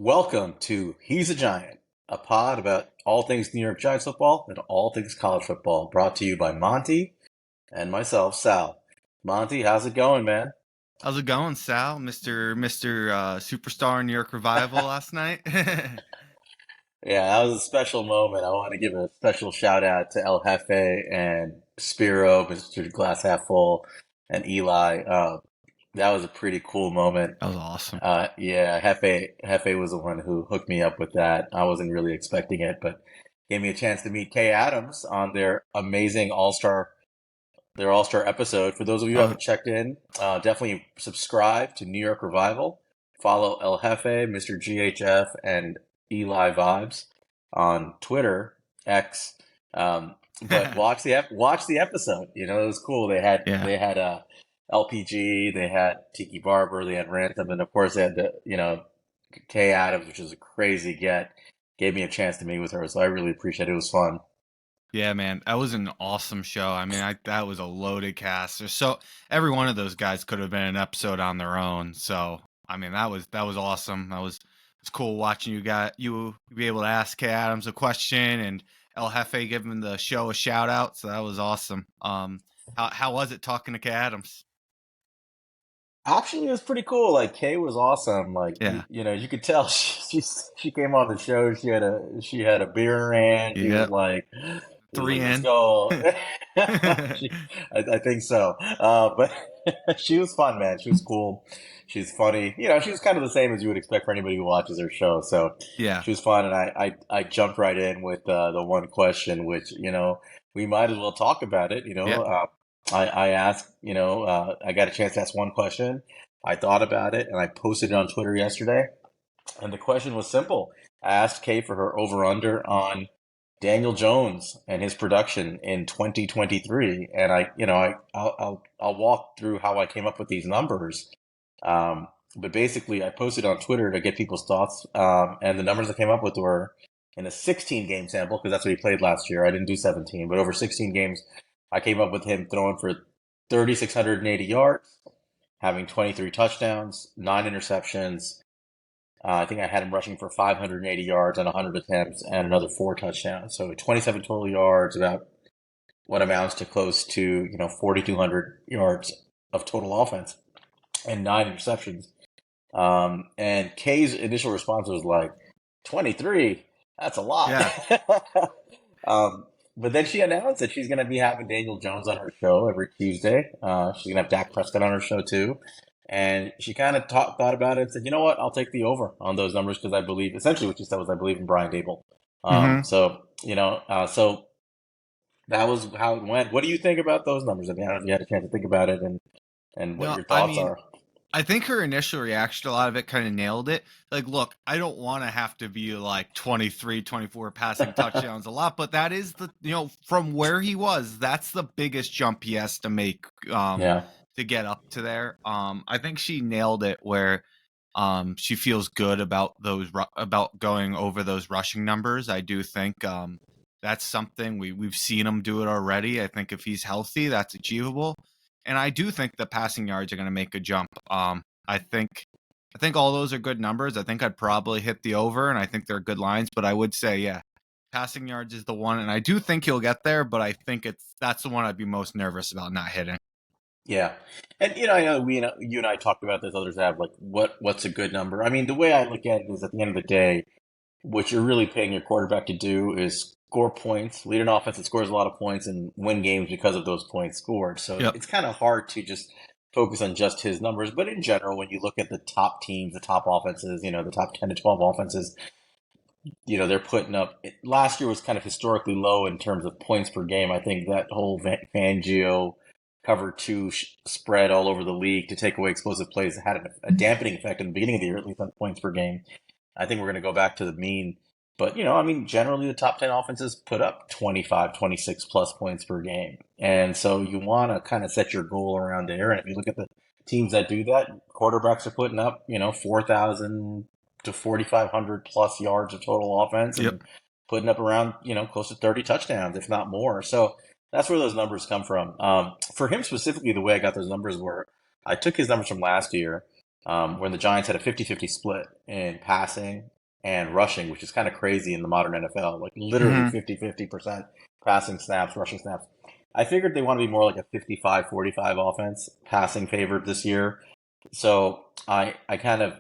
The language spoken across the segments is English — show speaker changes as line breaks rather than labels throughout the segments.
Welcome to He's a Giant, a pod about all things New York Giants football and all things college football, brought to you by Monty and myself, Sal. Monty, how's it going, man?
How's it going, Sal? Mister Superstar New York Revival last night.
Yeah, that was a special moment. I want to give a special shout out to El Jefe and Spiro, Mr. Glass Half Full, and Eli. That was a pretty cool moment.
That was awesome.
Yeah, Hefe was the one who hooked me up with that. I wasn't really expecting it, but gave me a chance to meet Kay Adams on their amazing All-Star episode. For those of you who
Oh,
haven't checked in, definitely subscribe to New York Revival. Follow El Jefe, Mr. GHF, and Eli Vibes on Twitter, X. But watch the episode. You know, it was cool.
yeah,
They had LPG, they had Tiki Barber, they had Ransom, and of course they had Kay Adams, which is a crazy get. Gave me a chance to meet with her, so I really appreciate it. It was fun.
yeah, man. That was an awesome show. I mean, that was a loaded cast. Every one of those guys could have been an episode on their own. So, I mean, that was awesome. It's cool watching you be able to ask Kay Adams a question and El Jefe giving the show a shout out. So that was awesome. How was it talking to Kay Adams?
Actually, it was pretty cool. Like Kay was awesome. Like
Yeah,
you could tell she came on the show. She had a beer in her hand. She was
yeah,
like,
three
let's
in.
go. I think so. But she was fun, man. She was cool. She's funny. You know, she was kind of the same as you would expect for anybody who watches her show. So
Yeah.
she was fun, and I jumped right in with the one question, which we might as well talk about it.
Yeah.
I asked, I got a chance to ask one question. I thought about it, and I posted it on Twitter yesterday. And the question was simple. I asked Kay for her over under on Daniel Jones and his production in 2023, and I'll walk through how I came up with these numbers. But basically, I posted on Twitter to get people's thoughts, and the numbers I came up with were in a 16 game sample because that's what he played last year. I didn't do 17, but over 16 games, I came up with him throwing for 3,680 yards, having 23 touchdowns, 9 interceptions. I think I had him rushing for 580 yards on 100 attempts and another 4 touchdowns. So 27 total yards, about what amounts to close to, 4,200 yards of total offense and 9 interceptions. And Kay's initial response was like, 23? That's a lot.
Yeah.
But then she announced that she's going to be having Daniel Jones on her show every Tuesday. She's going to have Dak Prescott on her show too. And she kind of thought about it and said, you know what, I'll take the over on those numbers because I believe, essentially what she said was, I believe in Brian Dable.
hmm
So that was how it went. What do you think about those numbers? I mean, I don't know if you had a chance to think about it and what
No,
your
I
thoughts
mean,
are.
I think her initial reaction, a lot of it kind of nailed it. Like, look, I don't want to have to be like 23, 24 passing touchdowns a lot, but that is from where he was, that's the biggest jump he has to make
Yeah.
to get up to there. I think she nailed it where she feels good about about going over those rushing numbers. I do think that's something we've seen him do it already. I think if he's healthy, that's achievable. And I do think the passing yards are going to make a jump. I think all those are good numbers. I think I'd probably hit the over, and I think they're good lines. But I would say, yeah, passing yards is the one, and I do think he'll get there. But I think that's the one I'd be most nervous about not hitting.
Yeah. And I know you and I talked about this, others have, like what's a good number. I mean, the way I look at it is at the end of the day, what you're really paying your quarterback to do is score points, lead an offense that scores a lot of points and win games because of those points scored. So
Yep.
it's kind of hard to just focus on just his numbers. But in general, when you look at the top teams, the top offenses, the top 10 to 12 offenses, they're putting up. Last year was kind of historically low in terms of points per game. I think that whole Fangio cover two spread all over the league to take away explosive plays had a dampening effect in the beginning of the year, at least on points per game. I think we're going to go back to the mean. But, I mean, generally the top 10 offenses put up 25, 26 plus points per game. And so you want to kind of set your goal around there. And if you look at the teams that do that, quarterbacks are putting up, 4,000 to 4,500 plus yards of total offense and
Yep.
putting up around, close to 30 touchdowns, if not more. So that's where those numbers come from. For him specifically, the way I got those numbers were I took his numbers from last year when the Giants had a 50-50 split in passing and rushing, which is kind of crazy in the modern NFL, like literally
Hmm.
50-50% passing snaps, rushing snaps. I figured they want to be more like a 55-45 offense, passing favored this year. So I kind of,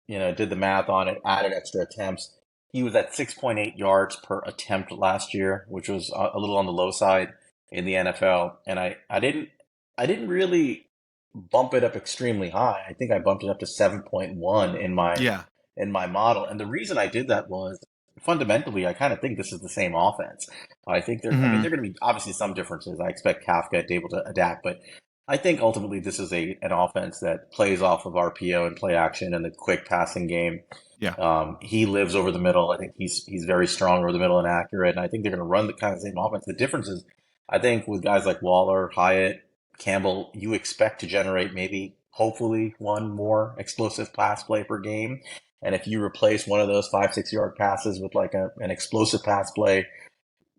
did the math on it, added extra attempts. He was at 6.8 yards per attempt last year, which was a little on the low side in the NFL. And I didn't really bump it up extremely high. I think I bumped it up to 7.1
Yeah.
in my model. And the reason I did that was fundamentally, I kind of think this is the same offense. I mean,
Hmm.
there are going to be obviously some differences. I expect Kafka to be able to adapt, but I think ultimately this is an offense that plays off of RPO and play action and the quick passing game.
Yeah.
He lives over the middle. I think he's very strong over the middle and accurate. And I think they're going to run the kind of same offense. The difference is, I think with guys like Waller, Hyatt, Campbell, you expect to generate maybe, hopefully, one more explosive pass play per game. And if you replace one of those 5-6 yard passes with like an explosive pass play,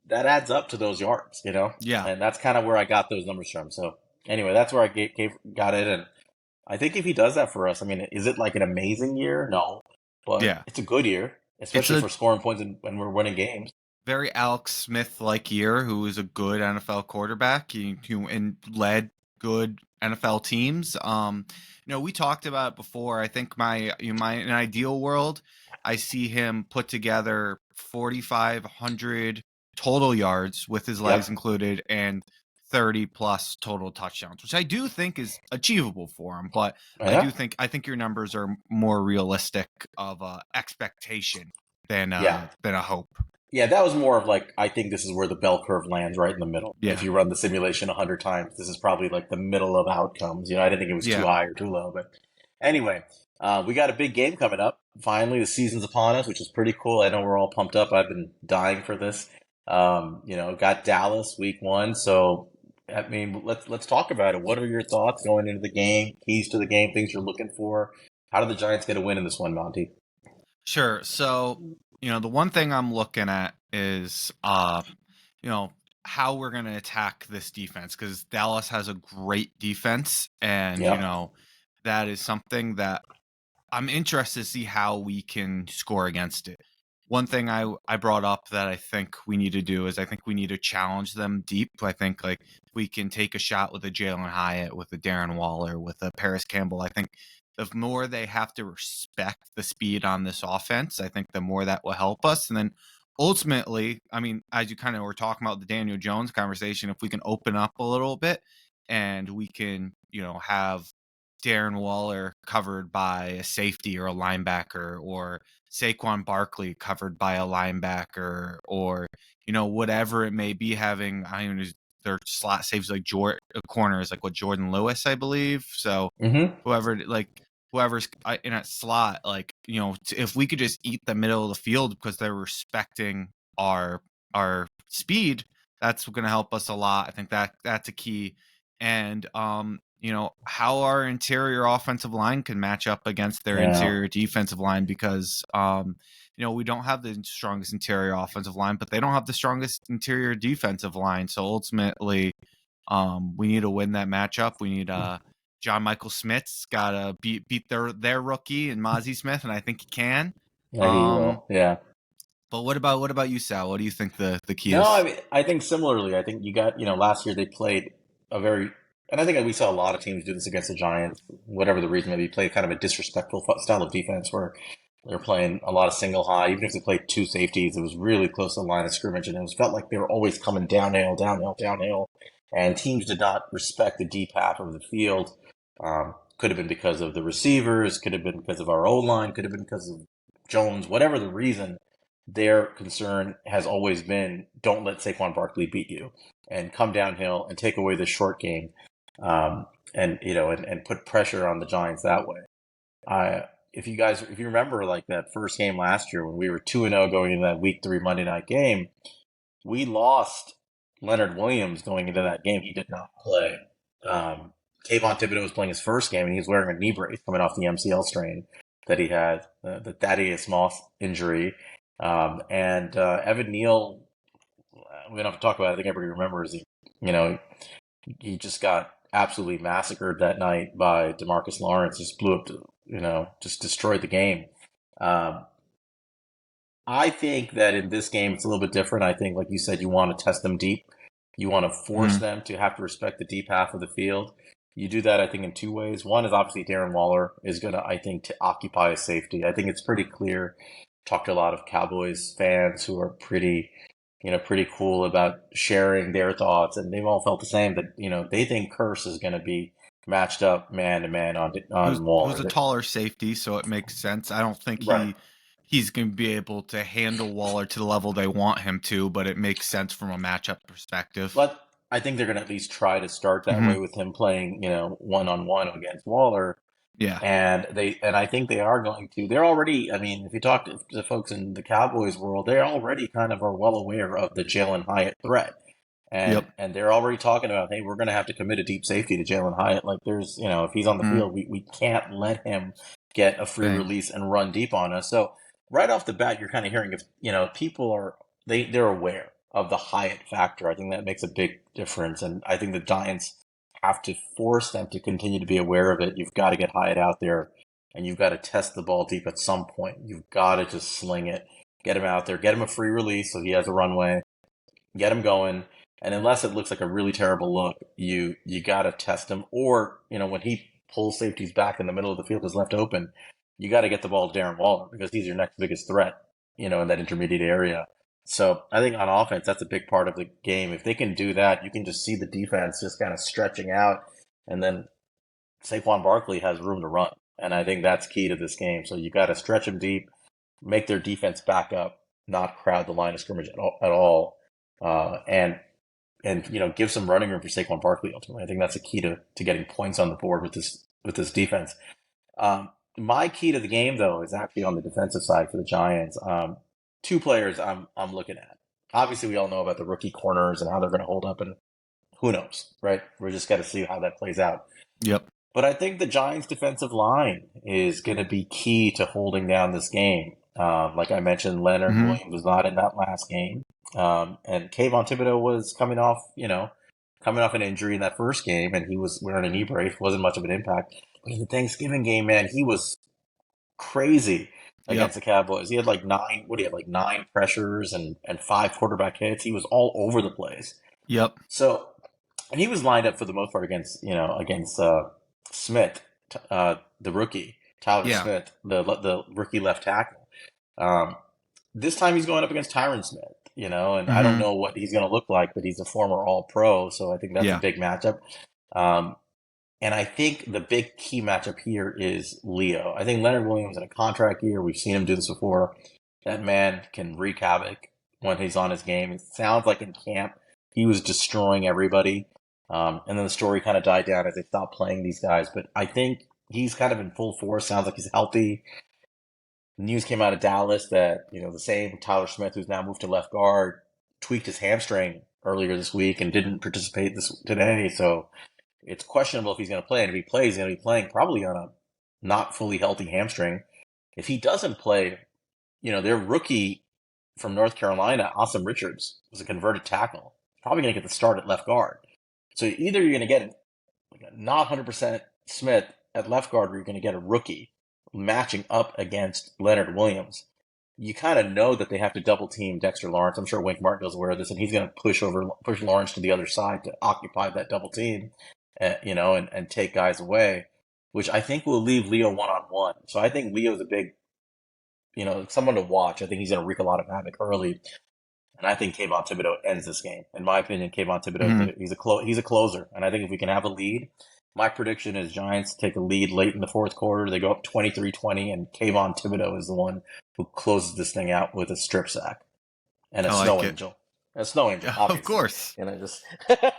that adds up to those yards.
Yeah.
And that's kind of where I got those numbers from. So anyway, that's where I got it. And I think if he does that for us, I mean, is it like an amazing year? No, but
Yeah.
it's a good year,
It's
especially
a
for scoring points when we're winning games.
very Alex Smith like year, who is a good NFL quarterback and led good NFL teams. We talked about it before. I think my in an ideal world, I see him put together 4,500 total yards with his legs
Yep.
included and 30 plus total touchdowns, which I do think is achievable for him. But
Yeah.
I think your numbers are more realistic of a expectation
Yeah.
than a hope.
Yeah, that was more of like, I think this is where the bell curve lands right in the middle. If
Yeah.
you run the simulation 100 times, this is probably like the middle of outcomes. I didn't think it was too
Yeah.
high or too low. But anyway, we got a big game coming up. Finally, the season's upon us, which is pretty cool. I know we're all pumped up. I've been dying for this. Got Dallas week 1. So, I mean, let's talk about it. What are your thoughts going into the game, keys to the game, things you're looking for? How do the Giants get a win in this one, Monty?
Sure. So, the one thing I'm looking at is how we're going to attack this defense, because Dallas has a great defense, and
Yep.
that is something that I'm interested to see how we can score against it. One thing I brought up that I think we need to do is I think we need to challenge them deep. I think like we can take a shot with a Jalen Hyatt, with a Darren Waller, with a Paris Campbell. I think the more they have to respect the speed on this offense, I think the more that will help us. And then ultimately, I mean, as you kind of were talking about the Daniel Jones conversation, if we can open up a little bit and we can, have Darren Waller covered by a safety or a linebacker, or Saquon Barkley covered by a linebacker, or whatever it may be, having their slot saves like corners like what Jordan Lewis, I believe. So
Mm-hmm.
whoever's in a slot, like if we could just eat the middle of the field because they're respecting our speed, that's going to help us a lot. I think that's a key. And how our interior offensive line can match up against their
Yeah.
interior defensive line, because we don't have the strongest interior offensive line, but they don't have the strongest interior defensive line. So ultimately, we need to win that matchup. We need John Michael Smith's got to beat their rookie and Maason Smith, and I think he can.
Yeah, he
Um,
will. Yeah.
but what about you, Sal? What do you think the key
No, I
is?
mean, I think similarly. I think you got, last year they played a very, and I think we saw a lot of teams do this against the Giants, whatever the reason may be, play kind of a disrespectful style of defense where they're playing a lot of single high. Even if they played two safeties, it was really close to the line of scrimmage, and it was felt like they were always coming downhill, downhill, downhill, and teams did not respect the deep half of the field. Could have been because of the receivers, could have been because of our O line, could have been because of Jones, whatever the reason. Their concern has always been, don't let Saquon Barkley beat you and come downhill and take away the short game, and put pressure on the Giants that way. If you remember, like that first game last year when we were 2-0 going into that Week 3 Monday night game, we lost Leonard Williams going into that game. He did not play. Kayvon Thibodeau was playing his first game, and he was wearing a knee brace coming off the MCL strain that he had, the Thaddeus Moss injury. And Evan Neal, we don't have to talk about it. I think everybody remembers he just got absolutely massacred that night by DeMarcus Lawrence. Just blew up just destroyed the game. Um, I think that in this game, it's a little bit different. I think, like you said, you want to test them deep. You want to force
Mhm.
them to have to respect the deep half of the field. You do that, I think, in two ways. One is obviously Darren Waller is going to, I think, to occupy a safety. I think it's pretty clear. Talked to a lot of Cowboys fans who are pretty cool about sharing their thoughts, and they've all felt the same that, they think Curse is going to be matched up man to man on
Who's
Waller.
a taller safety, so it makes sense. I don't think
Right.
he's going to be able to handle Waller to the level they want him to, but it makes sense from a matchup perspective.
But I think they're going to at least try to start that way
Hmm.
with him playing, one on one against Waller.
Yeah.
And I think they are going to. They're already. I mean, if you talk to folks in the Cowboys world, they already kind of are well aware of the Jalen Hyatt threat, and
Yep.
and they're already talking about, hey, we're going to have to commit a deep safety to Jalen Hyatt. Like, there's, if he's on the
Hmm.
field, we can't let him get a free
Thing.
release and run deep on us. So right off the bat, you're kind of hearing if people are they're aware of the Hyatt factor. I think that makes a big difference, and I think the Giants have to force them to continue to be aware of it. You've got to get Hyatt out there, and you've got to test the ball deep at some point. You've got to just sling it, get him out there, get him a free release so he has a runway, get him going. And unless it looks like a really terrible look, you got to test him. Or, when he pulls safeties back in the middle of the field is left open, you got to get the ball to Darren Waller because he's your next biggest threat, in that intermediate area. So I think on offense, that's a big part of the game. If they can do that, you can just see the defense just kind of stretching out, and then Saquon Barkley has room to run. And I think that's key to this game. So you got to stretch them deep, make their defense back up, not crowd the line of scrimmage at all, and give some running room for Saquon Barkley. Ultimately, I think that's a key to getting points on the board with this defense. My key to the game, though, is actually on the defensive side for the Giants. Two players I'm looking at. Obviously, we all know about the rookie corners and how they're going to hold up, and who knows, right? We're just got to see how that plays out.
Yep.
But I think the Giants' defensive line is going to be key to holding down this game. Like I mentioned, Leonard
Hmm.
Williams was not in that last game, and Kayvon Thibodeau was coming off an injury in that first game, and he was wearing a knee brace. Wasn't much of an impact. But in the Thanksgiving game, man, he was crazy
Yep.
against the Cowboys. He had like nine. What do you have? Like nine pressures and five quarterback hits. He was all over the place.
Yep.
So, and he was lined up for the most part against Smith, the rookie, Tyler
Yeah.
Smith, the rookie left tackle. Um, this time he's going up against Tyron Smith, and I don't
Hmm.
know what he's going to look like, but he's a former All Pro, so I think that's a
Yeah.
big matchup. Um, and I think the big key matchup here is Leo. I think Leonard Williams in a contract year, we've seen him do this before. That man can wreak havoc when he's on his game. It sounds like in camp he was destroying everybody. And then the story kind of died down as they stopped playing these guys. But I think he's kind of in full force. Sounds like he's healthy. News came out of Dallas that, the same Tyler Smith, who's now moved to left guard, tweaked his hamstring earlier this week and didn't participate this today. So it's questionable if he's going to play. And if he plays, he's going to be playing probably on a not fully healthy hamstring. If he doesn't play, their rookie from North Carolina, Awesome Richards, was a converted tackle. Probably going to get the start at left guard. So either you're going to get like a not 100% Smith at left guard, or you're going to get a rookie matching up against Leonard Williams. You kind of know that they have to double team Dexter Lawrence. I'm sure Wink Martindale's aware of this, and he's going to push Lawrence to the other side to occupy that double team, and take guys away, which I think will leave Leo one on one. So I think Leo's a big, someone to watch. I think he's going to wreak a lot of havoc early. And I think Kayvon Thibodeau ends this game. In my opinion, Kayvon
Hmm.
Thibodeau, he's a closer. And I think if we can have a lead, my prediction is Giants take a lead late in the fourth quarter. They go up 23-20, and Kayvon Thibodeau is the one who closes this thing out with a strip sack and a
I
snow
like it.
angel. A snow angel,
Of
obviously.
course.
Just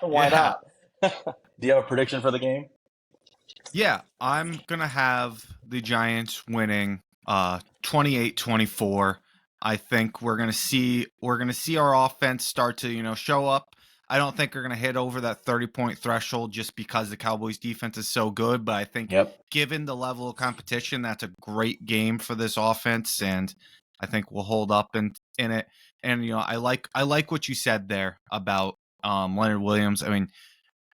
why
Yeah.
not? Do you have a prediction for the game?
Yeah, I'm going to have the Giants winning 28-24. I think we're going to see our offense start to, show up. I don't think we're going to hit over that 30-point threshold just because the Cowboys defense is so good, but I think
Yep.
given the level of competition, that's a great game for this offense, and I think we'll hold up in it. And I like what you said there about Leonard Williams. I mean,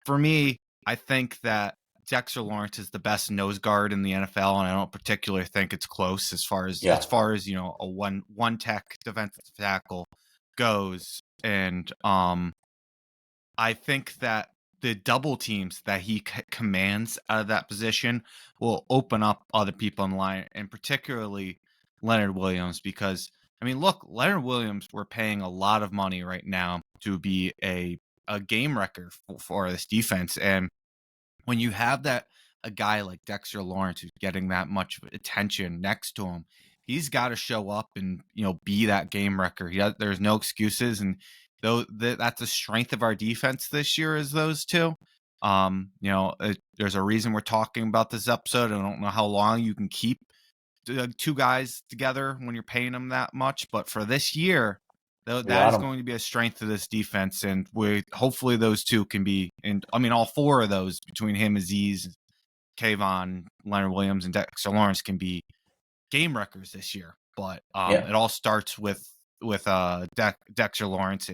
for me, I think that Dexter Lawrence is the best nose guard in the NFL, and I don't particularly think it's close as far as
Yeah.
a one tech defensive tackle goes. And I think that the double teams that he commands out of that position will open up other people in line, and particularly Leonard Williams, because I mean, look, Leonard Williams, we're paying a lot of money right now to be a game wrecker for this defense. And when you have a guy like Dexter Lawrence who's getting that much attention next to him, he's got to show up and be that game wrecker. There's no excuses, and though that's the strength of our defense this year is those two. There's a reason we're talking about this episode. I don't know how long you can keep two guys together when you're paying them that much, but for this year, that is going to be a strength of this defense, and hopefully those two can be, and I mean all four of those between him, Aziz, Kayvon, Leonard Williams, and Dexter Lawrence can be game wreckers this year. But it all starts with Dexter Lawrence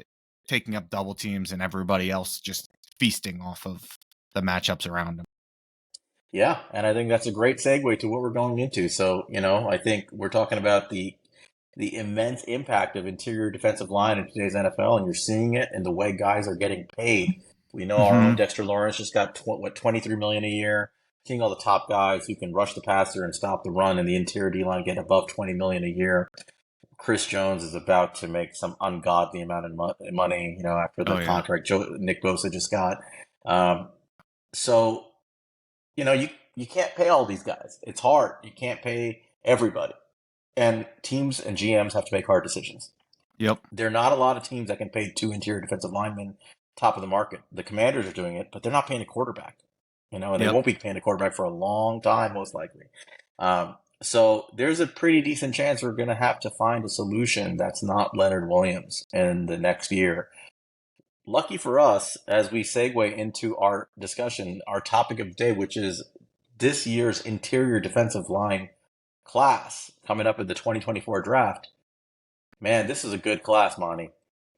taking up double teams and everybody else just feasting off of the matchups around him.
Yeah, and I think that's a great segue to what we're going into. So, I think we're talking about the immense impact of interior defensive line in today's NFL, and you're seeing it in the way guys are getting paid. We know our own Dexter Lawrence just got $23 million a year. Seeing all the top guys who can rush the passer and stop the run in the interior D line get above $20 million a year. Kris Jones is about to make some ungodly amount of money, after the contract Nick Bosa just got. So, you can't pay all these guys. It's hard. You can't pay everybody. And teams and GMs have to make hard decisions.
Yep.
There are not a lot of teams that can pay two interior defensive linemen top of the market. The Commanders are doing it, but they're not paying a quarterback. And they won't be paying a quarterback for a long time, most likely. So there's a pretty decent chance we're going to have to find a solution that's not Leonard Williams in the next year. Lucky for us, as we segue into our discussion, our topic of the day, which is this year's interior defensive line class coming up in the 2024 draft. Man, this is a good class, Monty.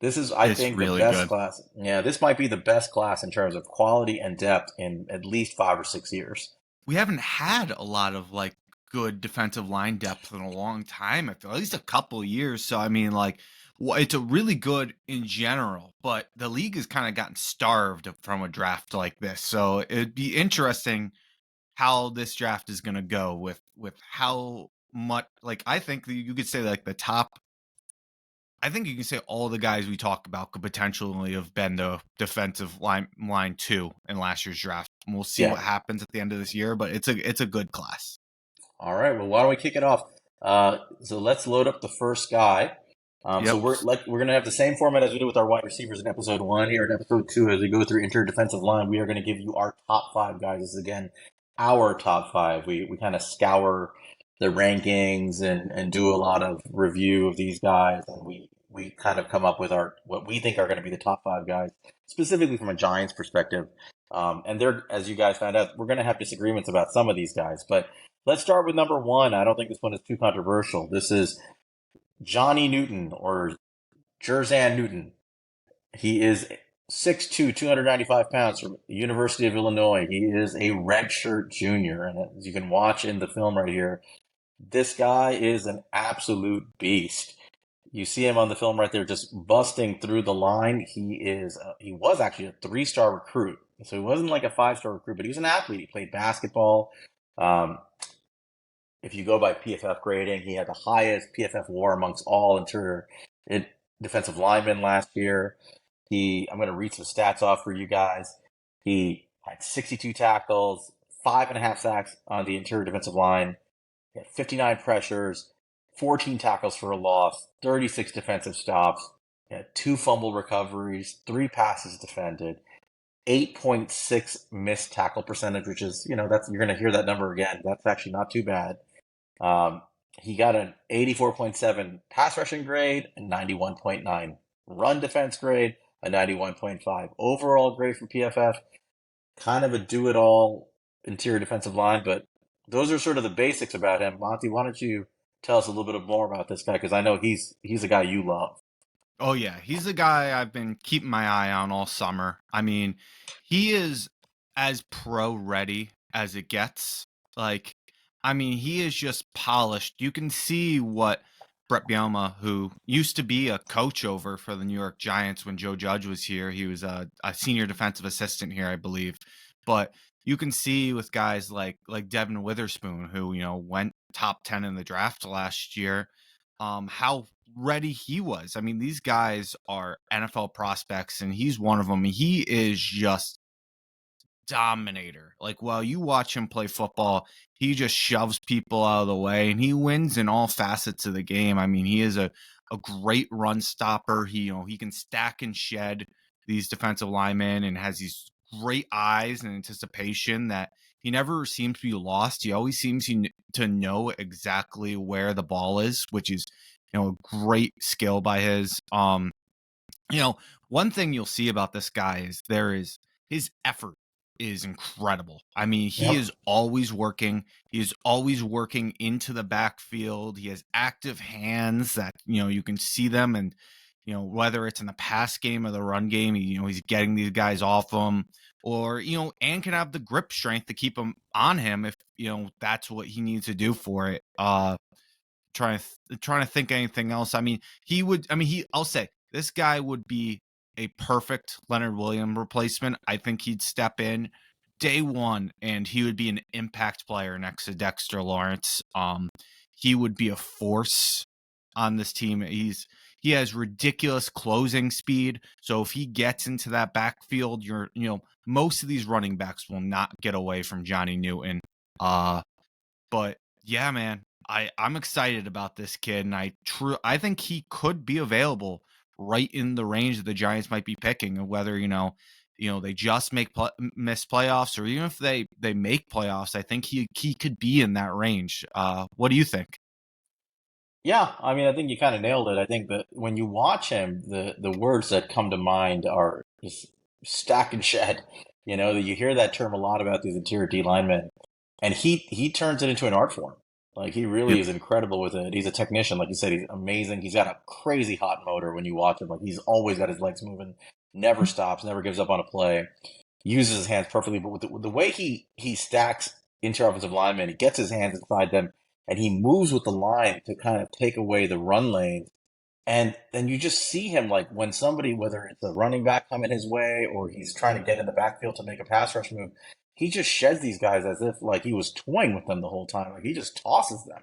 This is, I think, really the best class. Yeah, this might be the best class in terms of quality and depth in at least 5 or 6 years.
We haven't had a lot of good defensive line depth in a long time. I feel at least a couple of years. So I mean, it's a really good in general, but the league has kind of gotten starved from a draft like this. So it'd be interesting how this draft is going to go with how much, I think you could say the top. I think you can say all the guys we talk about could potentially have been the defensive line 2 in last year's draft. And we'll see what happens at the end of this year, but it's a good class.
All right. Well, why don't we kick it off? So let's load up the first guy. So we're going to have the same format as we did with our wide receivers in episode 1. Here in episode 2, as we go through interior defensive line, we are going to give you our top 5 guys. This is, again, our top 5. We kind of scour the rankings and do a lot of review of these guys, and we kind of come up with what we think are going to be the top 5 guys, specifically from a Giants perspective. And they're, as you guys found out, we're going to have disagreements about some of these guys, but let's start with number 1. I don't think this one is too controversial. This is Johnny Newton, or Jerzan Newton. He is 6'2", 295 pounds, from the University of Illinois. He is a redshirt junior, and as you can watch in the film right here, this guy is an absolute beast. You see him on the film right there, just busting through the line. He was actually a 3-star recruit, so he wasn't like a 5-star recruit, but he was an athlete. He played basketball. If you go by PFF grading, he had the highest PFF WAR amongst all interior defensive linemen last year. I'm going to read some stats off for you guys. He had 62 tackles, 5.5 sacks on the interior defensive line. He had 59 pressures, 14 tackles for a loss, 36 defensive stops. He had 2 fumble recoveries, 3 passes defended, 8.6 missed tackle percentage, which is, you're going to hear that number again. That's actually not too bad. He got an 84.7 pass rushing grade, a 91.9 run defense grade, a 91.5 overall grade from PFF. Kind of a do-it-all interior defensive line, but those are sort of the basics about him. Monty, why don't you tell us a little bit more about this guy, because I know he's a guy you love.
Oh, yeah. He's a guy I've been keeping my eye on all summer. I mean, he is as pro-ready as it gets. Like, I mean, he is just polished. You can see what Brett Bielema, who used to be a coach over for the New York Giants when Joe Judge was here, he was a senior defensive assistant here, I believe. But you can see with guys like Devin Witherspoon, who went top 10 in the draft last year, how ready he was. I mean, these guys are NFL prospects, and he's one of them. He is just dominator. Like, while you watch him play football, he just shoves people out of the way, and he wins in all facets of the game. I mean, he is a great run stopper. He can stack and shed these defensive linemen, and has these great eyes and anticipation that he never seems to be lost. He always seems to know exactly where the ball is, which is a great skill by his. One thing you'll see about this guy is his effort is incredible. I mean, he
Yep.
is always working. He is always working into the backfield. He has active hands that, you can see them. And, whether it's in the pass game or the run game, he's getting these guys off him, or, and can have the grip strength to keep him on him if, that's what he needs to do for it. Trying to think anything else. I mean, I'll say this guy would be a perfect Leonard Williams replacement. I think he'd step in day one, and he would be an impact player next to Dexter Lawrence. He would be a force on this team. He has ridiculous closing speed. So if he gets into that backfield, most of these running backs will not get away from Johnny Newton. But yeah, man, I'm excited about this kid, and I think he could be available right in the range that the Giants might be picking, and whether they just miss playoffs, or even if they make playoffs, I think he could be in that range. What do you think?
Yeah, I mean, I think you kind of nailed it. I think that when you watch him, the words that come to mind are just stack and shed. That you hear that term a lot about these interior D linemen, and he turns it into an art form. Like, he really
Yep.
is incredible with it. He's a technician, like you said. He's amazing. He's got a crazy hot motor when you watch him. Like, he's always got his legs moving, never stops, never gives up on a play. Uses his hands perfectly, but with the way he stacks interior offensive linemen, he gets his hands inside them, and he moves with the line to kind of take away the run lanes. And then you just see him, like, when somebody, whether it's a running back coming his way or he's trying to get in the backfield to make a pass rush move, he just sheds these guys as if like he was toying with them the whole time. Like, he just tosses them.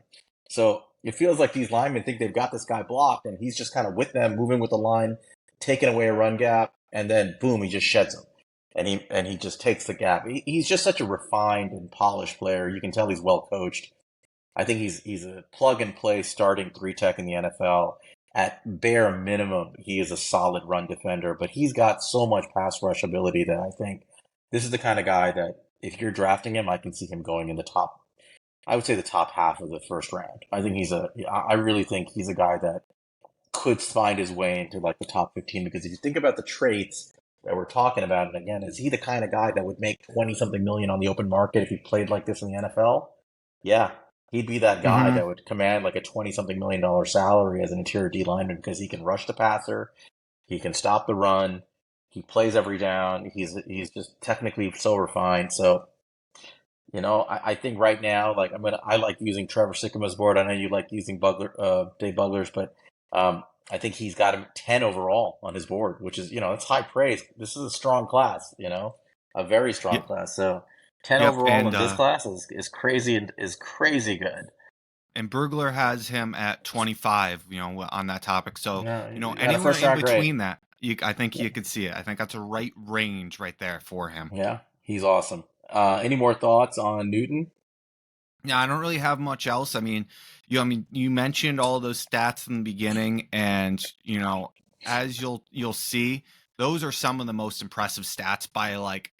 So it feels like these linemen think they've got this guy blocked, and he's just kind of with them, moving with the line, taking away a run gap, and then boom, he just sheds them. And he just takes the gap. He's just such a refined and polished player. You can tell he's well coached. I think he's a plug and play starting three tech in the NFL. At bare minimum, he is a solid run defender, but he's got so much pass rush ability that I think this is the kind of guy that if you're drafting him, I can see him going in the top. I would say the top half of the first round. I really think he's a guy that could find his way into like the top 15, because if you think about the traits that we're talking about, and again, is he the kind of guy that would make 20 something million on the open market if he played like this in the NFL? Yeah, he'd be that guy
Mm-hmm.
that would command like a 20 something million salary as an interior D lineman, because he can rush the passer, he can stop the run, he plays every down. He's just technically so refined. So I think right now, like, I like using Trevor Sikkema's board. I know you like using Dave Bugler's, but I think he's got him 10 overall on his board, which is that's high praise. This is a strong class, a very strong
Yep.
class. So 10
Yep.
overall in this class is crazy, and is crazy good.
And Burglar has him at 25, on that topic. So,
Yeah, you got a
anywhere
first
in
round grade.
between that, I think
Yeah,
you could see it. I think that's a right range right there for him.
yeah, he's awesome. Any more thoughts on Newton?
Yeah, I don't really have much else. You mentioned all those stats in the beginning, and as you'll see, those are some of the most impressive stats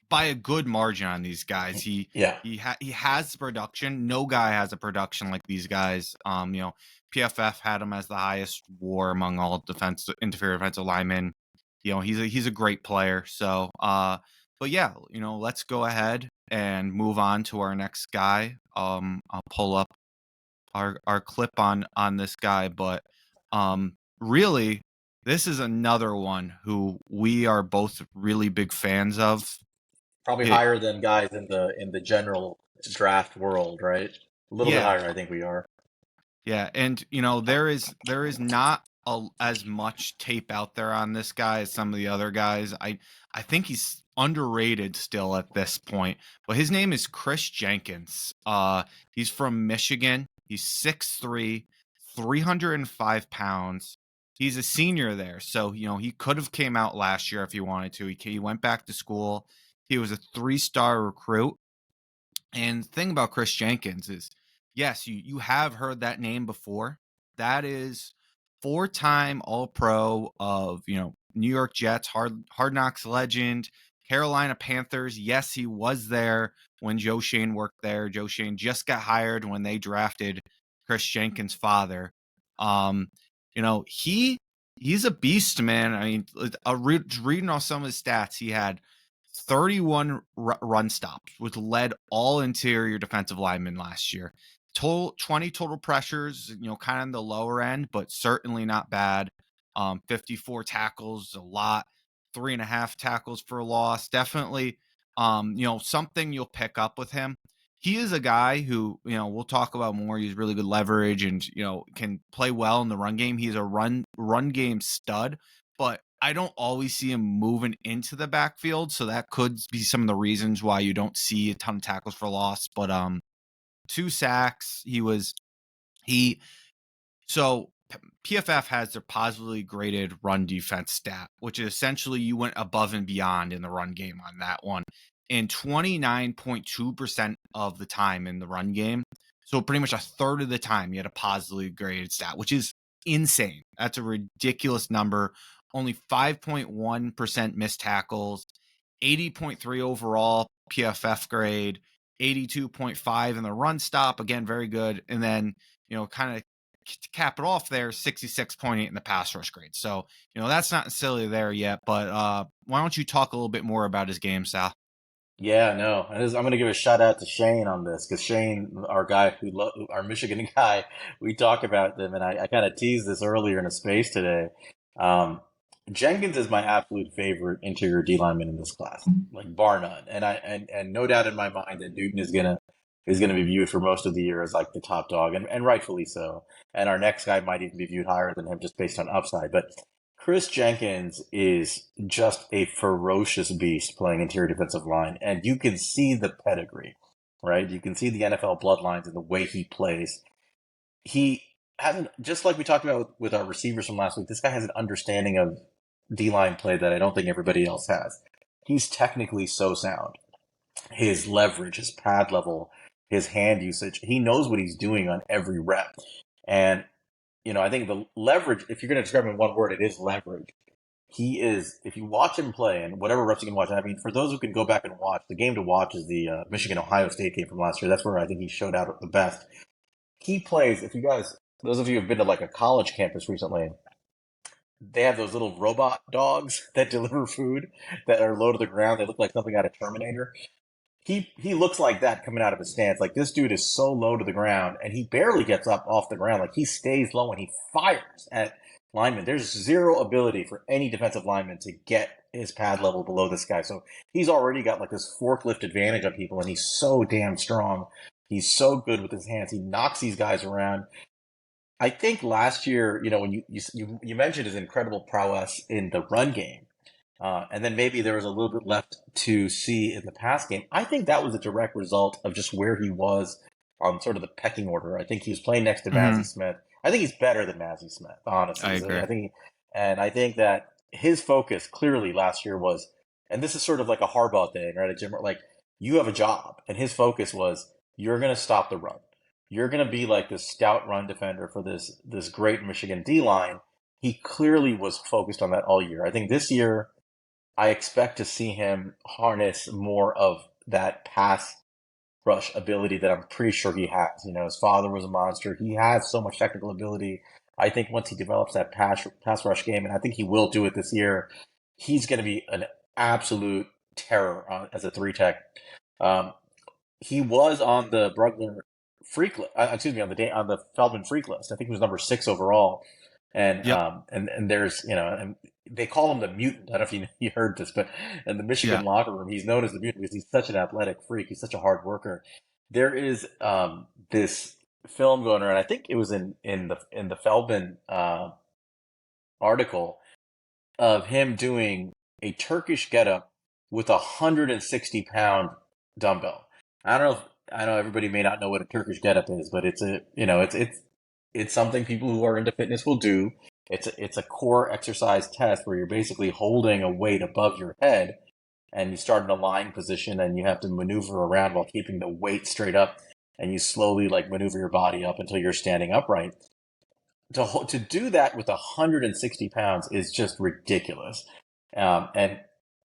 by a good margin on these guys.
Yeah.
He has the production. No guy has a production like these guys. PFF had him as the highest WAR among all interior defensive linemen. He's a great player. So, but yeah, let's go ahead and move on to our next guy. I'll pull up our clip on this guy, but really, this is another one who we are both really big fans of.
Probably
Yeah,
higher than guys in the general draft world, right? A little bit
yeah,
higher, I think we are.
yeah, and there is not as much tape out there on this guy as some of the other guys. I think he's underrated still at this point. But his name is Kris Jenkins. He's from Michigan. He's 6'3", 305 pounds. He's a senior there, so he could have came out last year if he wanted to. He went back to school. He was a 3-star recruit. And the thing about Kris Jenkins is, yes, you have heard that name before. That is 4-time All-Pro of New York Jets, Hard Knocks legend, Carolina Panthers. Yes, he was there when Joe Shane worked there. Joe Shane just got hired when they drafted Kris Jenkins' father. Um, he's a beast, man. I mean, reading off some of his stats, he had 31 run stops, which led all interior defensive linemen last year. Total 20 total pressures, kind of on the lower end, but certainly not bad. 54 tackles, a lot. 3.5 tackles for loss. Definitely, something you'll pick up with him. He is a guy who, we'll talk about more. He's really good leverage and, can play well in the run game. He's a run game stud, but I don't always see him moving into the backfield, so that could be some of the reasons why you don't see a ton of tackles for loss. But 2 sacks. He so PFF has their positively graded run defense stat, which is essentially you went above and beyond in the run game on that one. And 29.2% of the time in the run game. So pretty much a third of the time you had a positively graded stat, which is insane. That's a ridiculous number. Only 5.1% missed tackles, 80.3 overall PFF grade, 82.5 in the run stop. Again, very good. And then, kind of to cap it off there, 66.8 in the pass rush grade. So, that's not necessarily there yet, but why don't you talk a little bit more about his game, Sal?
Yeah, no. I'm going to give a shout out to Shane on this because Shane, our guy our Michigan guy, we talk about them, and I kind of teased this earlier in a space today. Um, Jenkins is my absolute favorite interior D lineman in this class, like bar none, and no doubt in my mind that Newton is gonna be viewed for most of the year as like the top dog, and rightfully so. And our next guy might even be viewed higher than him just based on upside, but. Kris Jenkins is just a ferocious beast playing interior defensive line, and you can see the pedigree, right? You can see the NFL bloodlines in the way he plays. He hasn't, just like we talked about with our receivers from last week, this guy has an understanding of D line play that I don't think everybody else has. He's technically so sound. His leverage, his pad level, his hand usage, he knows what he's doing on every rep. And I think the leverage, if you're going to describe him in one word, it is leverage. He is, if you watch him play and whatever reps you can watch, I mean, for those who can go back and watch, the game to watch is the Michigan-Ohio State game from last year. That's where I think he showed out the best. He plays, if you guys, those of you who have been to like a college campus recently, they have those little robot dogs that deliver food that are low to the ground. They look like something out of Terminator. He looks like that coming out of his stance. Like this dude is so low to the ground, and he barely gets up off the ground. Like he stays low and he fires at linemen. There's zero ability for any defensive lineman to get his pad level below this guy. So he's already got like this forklift advantage on people, and he's so damn strong. He's so good with his hands. He knocks these guys around. I think last year, when you mentioned his incredible prowess in the run game. And then maybe there was a little bit left to see in the pass game. I think that was a direct result of just where he was on sort of the pecking order. I think he was playing next to Maason Smith. I think he's better than Maason Smith, honestly.
I agree.
I think that his focus clearly last year was, and this is sort of like a Harbaugh thing, right? Like you have a job, and his focus was you're going to stop the run. You're going to be like this stout run defender for this great Michigan D line. He clearly was focused on that all year. I think this year. I expect to see him harness more of that pass rush ability that I'm pretty sure he has. His father was a monster. He has so much technical ability. I think once he develops that pass rush game, and I think he will do it this year, he's going to be an absolute terror as a 3-tech. He was on the Brugler freak list, on the Feldman freak list. I think he was number 6 overall. And
Yep.
and there's and they call him the mutant. I don't know if you heard this, but in the Michigan
Yeah.
locker room, he's known as the mutant because he's such an athletic freak. He's such a hard worker. There is this film going around. I think it was in the Feldman article of him doing a Turkish getup with 160-pound dumbbell. I don't know. I know everybody may not know what a Turkish getup is, but it's a it's something people who are into fitness will do. It's a core exercise test where you're basically holding a weight above your head and you start in a lying position and you have to maneuver around while keeping the weight straight up and you slowly like maneuver your body up until you're standing upright. To do that with 160 pounds is just ridiculous. And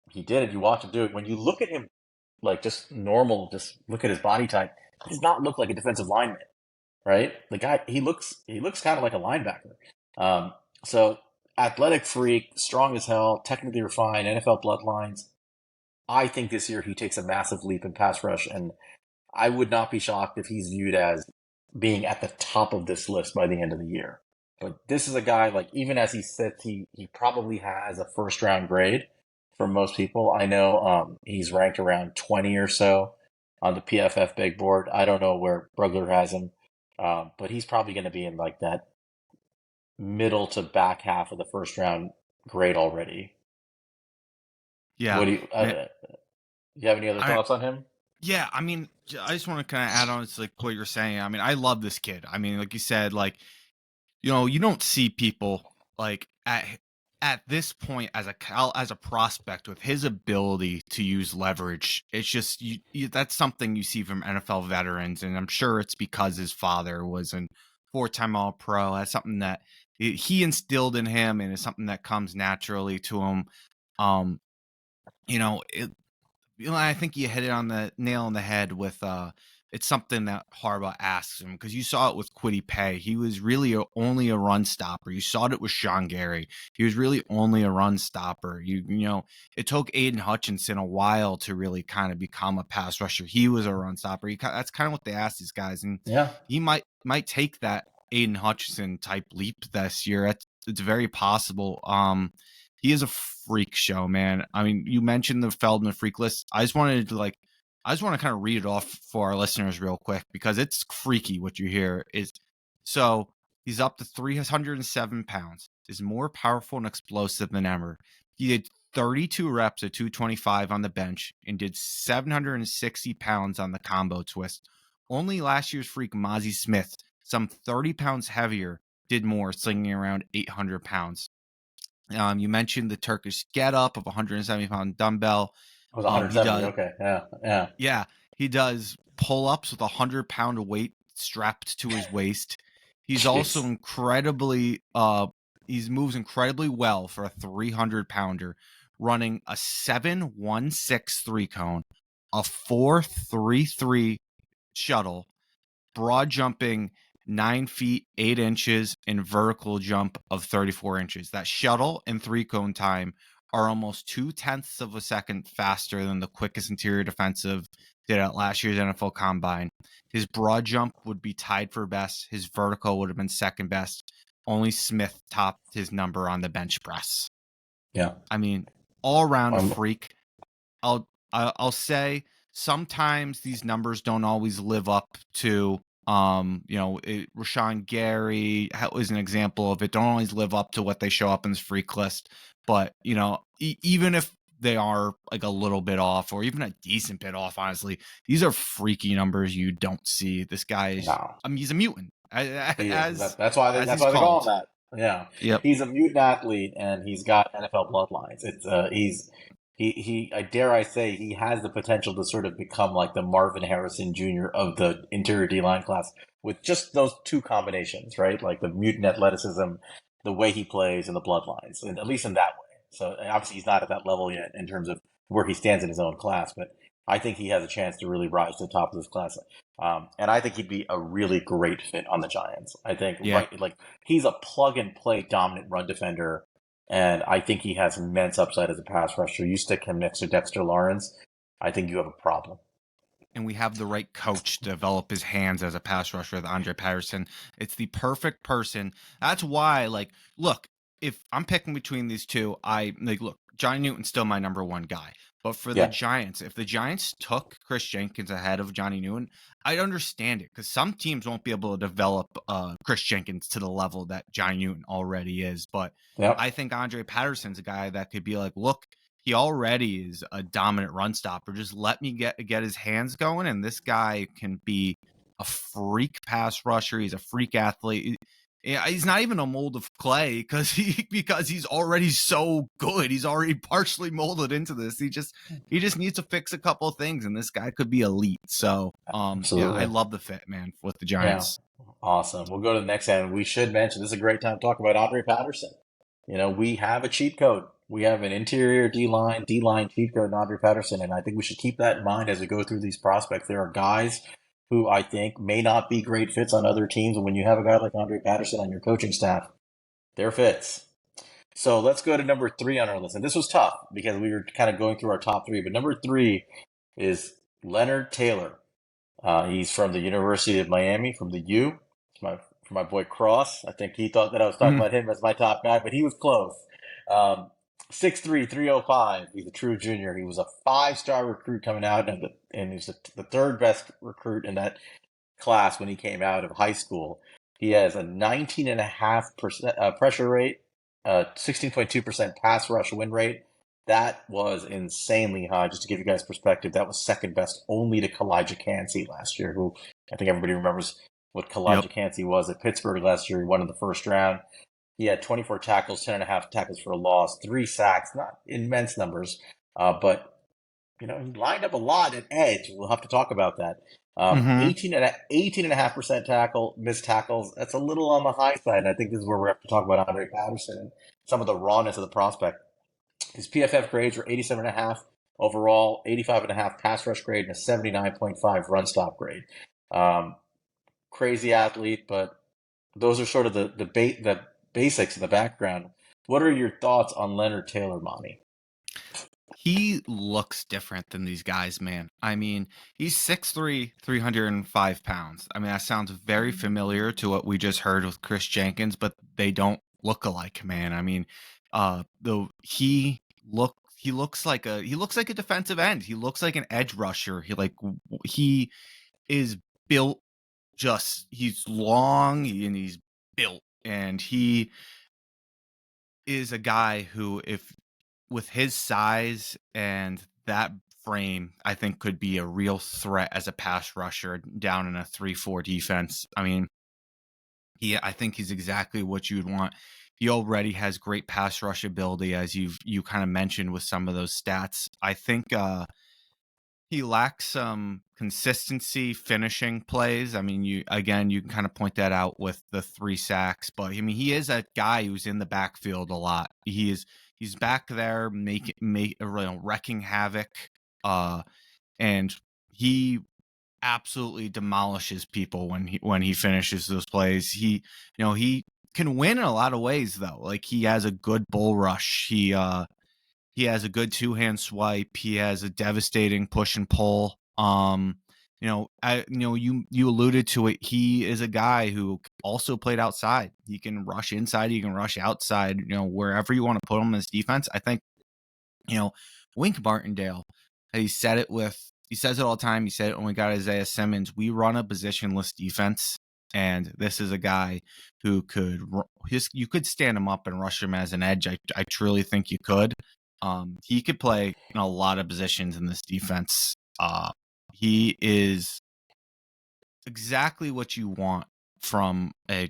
he did it. You watch him do it. When you look at him like just normal, just look at his body type, he does not look like a defensive lineman, right? The guy, he looks kind of like a linebacker. So athletic freak, strong as hell, technically refined, NFL bloodlines. I think this year he takes a massive leap in pass rush, and I would not be shocked if he's viewed as being at the top of this list by the end of the year. But this is a guy, like, even as he sits, he probably has a first round grade for most people. I know he's ranked around 20 or so on the PFF big board. I don't know where Brugler has him, but he's probably going to be in like that middle to back half of the first round grade already.
Yeah.
What do you have any other
I
thoughts on him?
Yeah, I mean, I just want to kind of add on to like what you're saying. I mean, I love this kid. I mean, like you said, like you don't see people like at this point as a prospect with his ability to use leverage. It's just that's something you see from NFL veterans, and I'm sure it's because his father was an 4-time All-Pro. That's something that he instilled in him, and it's something that comes naturally to him. Um, it, I think you hit it on the nail on the head with it's something that Harbaugh asks him, because you saw it with Kwity Paye. He was really only a run stopper. You saw it with Sean Gary. He was really only a run stopper. It took Aiden Hutchinson a while to really kind of become a pass rusher. He was a run stopper. That's kind of what they asked these guys, and
Yeah.
he might take that Aiden Hutchinson type leap this year. It's very possible. He is a freak show, man. I mean, you mentioned the Feldman freak list. I just want to kind of read it off for our listeners real quick, because it's freaky what you hear. So he's up to 307 pounds, is more powerful and explosive than ever. He did 32 reps at 225 on the bench and did 760 pounds on the combo twist. Only last year's freak Maason Smith, some 30 pounds heavier, did more, slinging around 800 pounds. You mentioned the Turkish get-up of 170-pound dumbbell.
It was
He
170.
does,
Okay. Yeah. Yeah.
yeah, he does pull-ups with 100-pound weight strapped to his waist. He's also
Jeez.
incredibly, he moves incredibly well for a 300-pounder, running a 7.163 cone, a 4.33 shuttle, broad jumping 9 feet 8 inches, and vertical jump of 34 inches. That shuttle and 3-cone time are almost 0.2 of a second faster than the quickest interior defensive did at last year's NFL Combine. His broad jump would be tied for best. His vertical would have been second best. Only Smith topped his number on the bench press.
Yeah.
I mean, all around a
Um,
freak. I'll say sometimes these numbers don't always live up to Rashawn Gary is an example of it. Don't always live up to what they show up in this freak list, but even if they are like a little bit off or even a decent bit off, honestly, these are freaky numbers you don't see. This guy is,
no.
I mean, he's a mutant
He is.
as
That's why
as
that's
he's
why they call
called.
him that. Yeah.
Yep.
He's a mutant athlete and he's got NFL bloodlines. I dare I say he has the potential to sort of become like the Marvin Harrison Jr. of the interior D line class with just those two combinations, right? Like the mutant athleticism, the way he plays, and the bloodlines, and at least in that way. So obviously he's not at that level yet in terms of where he stands in his own class, but I think he has a chance to really rise to the top of this class. And I think he'd be a really great fit on the Giants. I think
Yeah.
like he's a plug and play dominant run defender, and I think he has immense upside as a pass rusher. You stick him next to Dexter Lawrence, I think you have a problem.
and we have the right coach to develop his hands as a pass rusher with Andre Patterson. It's the perfect person. That's why, like, look, if I'm picking between these two, look, Johnny Newton's still my number one guy. But for the Giants, if the Giants took Kris Jenkins ahead of Johnny Newton, I'd understand it, because some teams won't be able to develop Kris Jenkins to the level that Johnny Newton already is. But I think Andre Patterson's a guy that could be like, look, he already is a dominant run stopper. Just let me get his hands going, and this guy can be a freak pass rusher. He's a freak athlete. He's not even a mold of clay because he's already so good. He's already partially molded into this. He just needs to fix a couple of things, and this guy could be elite. So yeah, I love the fit, man, with the Giants.
Yeah. Awesome. We'll go to the next end. We should mention, this is a great time to talk about Andre Patterson. We have a cheat code. We have an interior D-line cheat code in Andre Patterson, and I think we should keep that in mind as we go through these prospects. There are guys who I think may not be great fits on other teams, and when you have a guy like Andre Patterson on your coaching staff, they're fits. So let's go to number 3 on our list. And this was tough because we were kind of going through our top 3, but number 3 is Leonard Taylor. He's from the University of Miami, from the U. From my boy Cross. I think he thought that I was talking about him as my top guy, but he was close. 6'3", 305. He's a true junior. He was a 5-star recruit coming out, and he's the third best recruit in that class when he came out of high school. He has a 19.5% pressure rate, 16.2% pass rush win rate. That was insanely high. Just to give you guys perspective, that was second best only to Kalijah Cansey last year, who I think everybody remembers what Kalijah Cansey was at Pittsburgh last year. He won in the first round. He had 24 tackles, 10.5 tackles for a loss, 3 sacks, not immense numbers, but he lined up a lot at edge. We'll have to talk about that. 18.5% tackle, missed tackles. That's a little on the high side, and I think this is where we have to talk about Andre Patterson and some of the rawness of the prospect. His PFF grades were 87.5 overall, 85.5 pass rush grade, and a 79.5 run stop grade. Crazy athlete, but those are sort of the basics in the background. What are your thoughts on Leonard Taylor, Monty?
He looks different than these guys, man. I mean, he's 6'3", 305 pounds. I mean, that sounds very familiar to what we just heard with Kris Jenkins, but they don't look alike, man. I mean, though he looks like a defensive end. He looks like an edge rusher. He is built. He's long and he's built, and he is a guy who, if with his size and that frame, I think could be a real threat as a pass rusher down in a 3-4 defense. I mean, I think he's exactly what you would want. He already has great pass rush ability, as you kind of mentioned with some of those stats. I think he lacks some consistency finishing plays. I mean, you can kind of point that out with the 3 sacks, but I mean, he is a guy who's in the backfield a lot. He's back there wrecking havoc, and he absolutely demolishes people when he finishes those plays. He can win in a lot of ways, though. Like, he has a good bull rush. He has a good 2-hand swipe. He has a devastating push and pull. You alluded to it. He is a guy who also played outside. He can rush inside. He can rush outside. Wherever you want to put him in this defense. I think, Wink Martindale, he says it all the time. He said it when we got Isaiah Simmons. We run a positionless defense, and this is a guy who you could stand him up and rush him as an edge. I truly think you could. He could play in a lot of positions in this defense. He is exactly what you want from a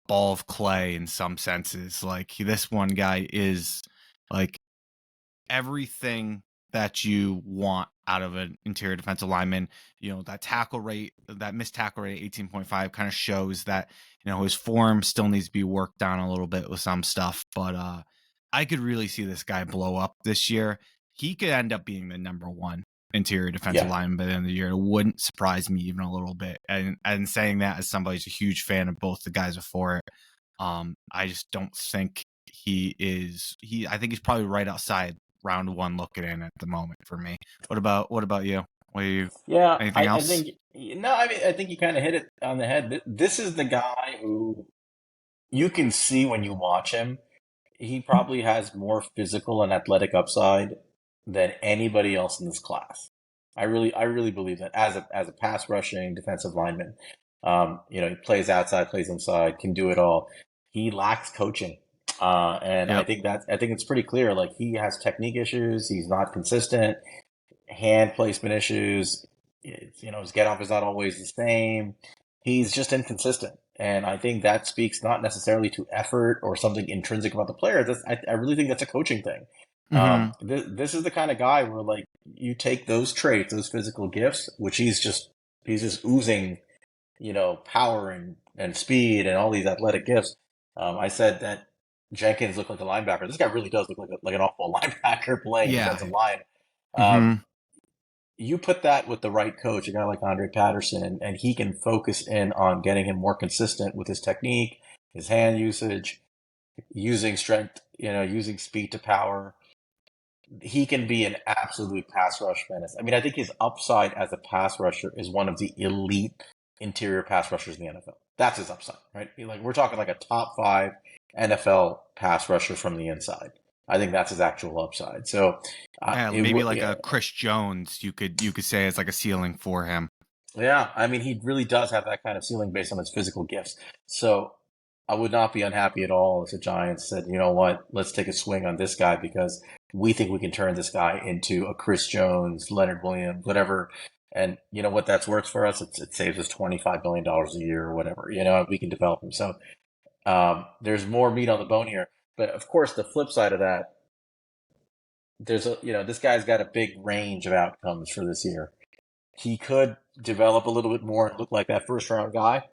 ball of clay in some senses. Like, this one guy is like everything that you want out of an interior defensive lineman. That tackle rate, that missed tackle rate, 18.5, kind of shows that, his form still needs to be worked on a little bit with some stuff. But I could really see this guy blow up this year. He could end up being the number 1 interior defensive lineman by the end of the year. It wouldn't surprise me even a little bit. And saying that as somebody who's a huge fan of both the guys before it, I just don't think he is. I think he's probably right outside round one looking in at the moment for me. What about you? What are you?
Yeah,
Anything
I
else?
think no, I mean I think you kind of hit it on the head. This is the guy who you can see when you watch him. He probably has more physical and athletic upside than anybody else in this class. I really believe that as a pass rushing defensive lineman. He plays outside, plays inside, can do it all. He lacks coaching, and
Yep.
I think it's pretty clear. Like he has technique issues. He's not consistent. Hand placement issues. His get off is not always the same. He's just inconsistent. And I think that speaks not necessarily to effort or something intrinsic about the player. I really think that's a coaching thing.
Mm-hmm.
This is the kind of guy where like you take those traits, those physical gifts, which he's just oozing, power and speed and all these athletic gifts. I said that Jenkins looked like a linebacker. This guy really does look like an awful linebacker playing
Yeah.
defensive line. Um,
Mm-hmm.
you put that with the right coach, a guy like Andre Patterson, and he can focus in on getting him more consistent with his technique, his hand usage, using strength, using speed to power. He can be an absolute pass rush menace. I mean, I think his upside as a pass rusher is one of the elite interior pass rushers in the NFL. That's his upside, right? Like we're talking like a top 5 NFL pass rusher from the inside. I think that's his actual upside. So,
Maybe like
yeah,
a Chris Jones, you could say it's like a ceiling for him.
yeah, I mean, he really does have that kind of ceiling based on his physical gifts. So I would not be unhappy at all if the Giants said, you know what, let's take a swing on this guy because we think we can turn this guy into a Chris Jones, Leonard Williams, whatever. And you know what that's worth for us? It saves us $25 million a year or whatever. We can develop him. So there's more meat on the bone here. But of course, the flip side of that, this guy's got a big range of outcomes for this year. He could develop a little bit more and look like that first round guy.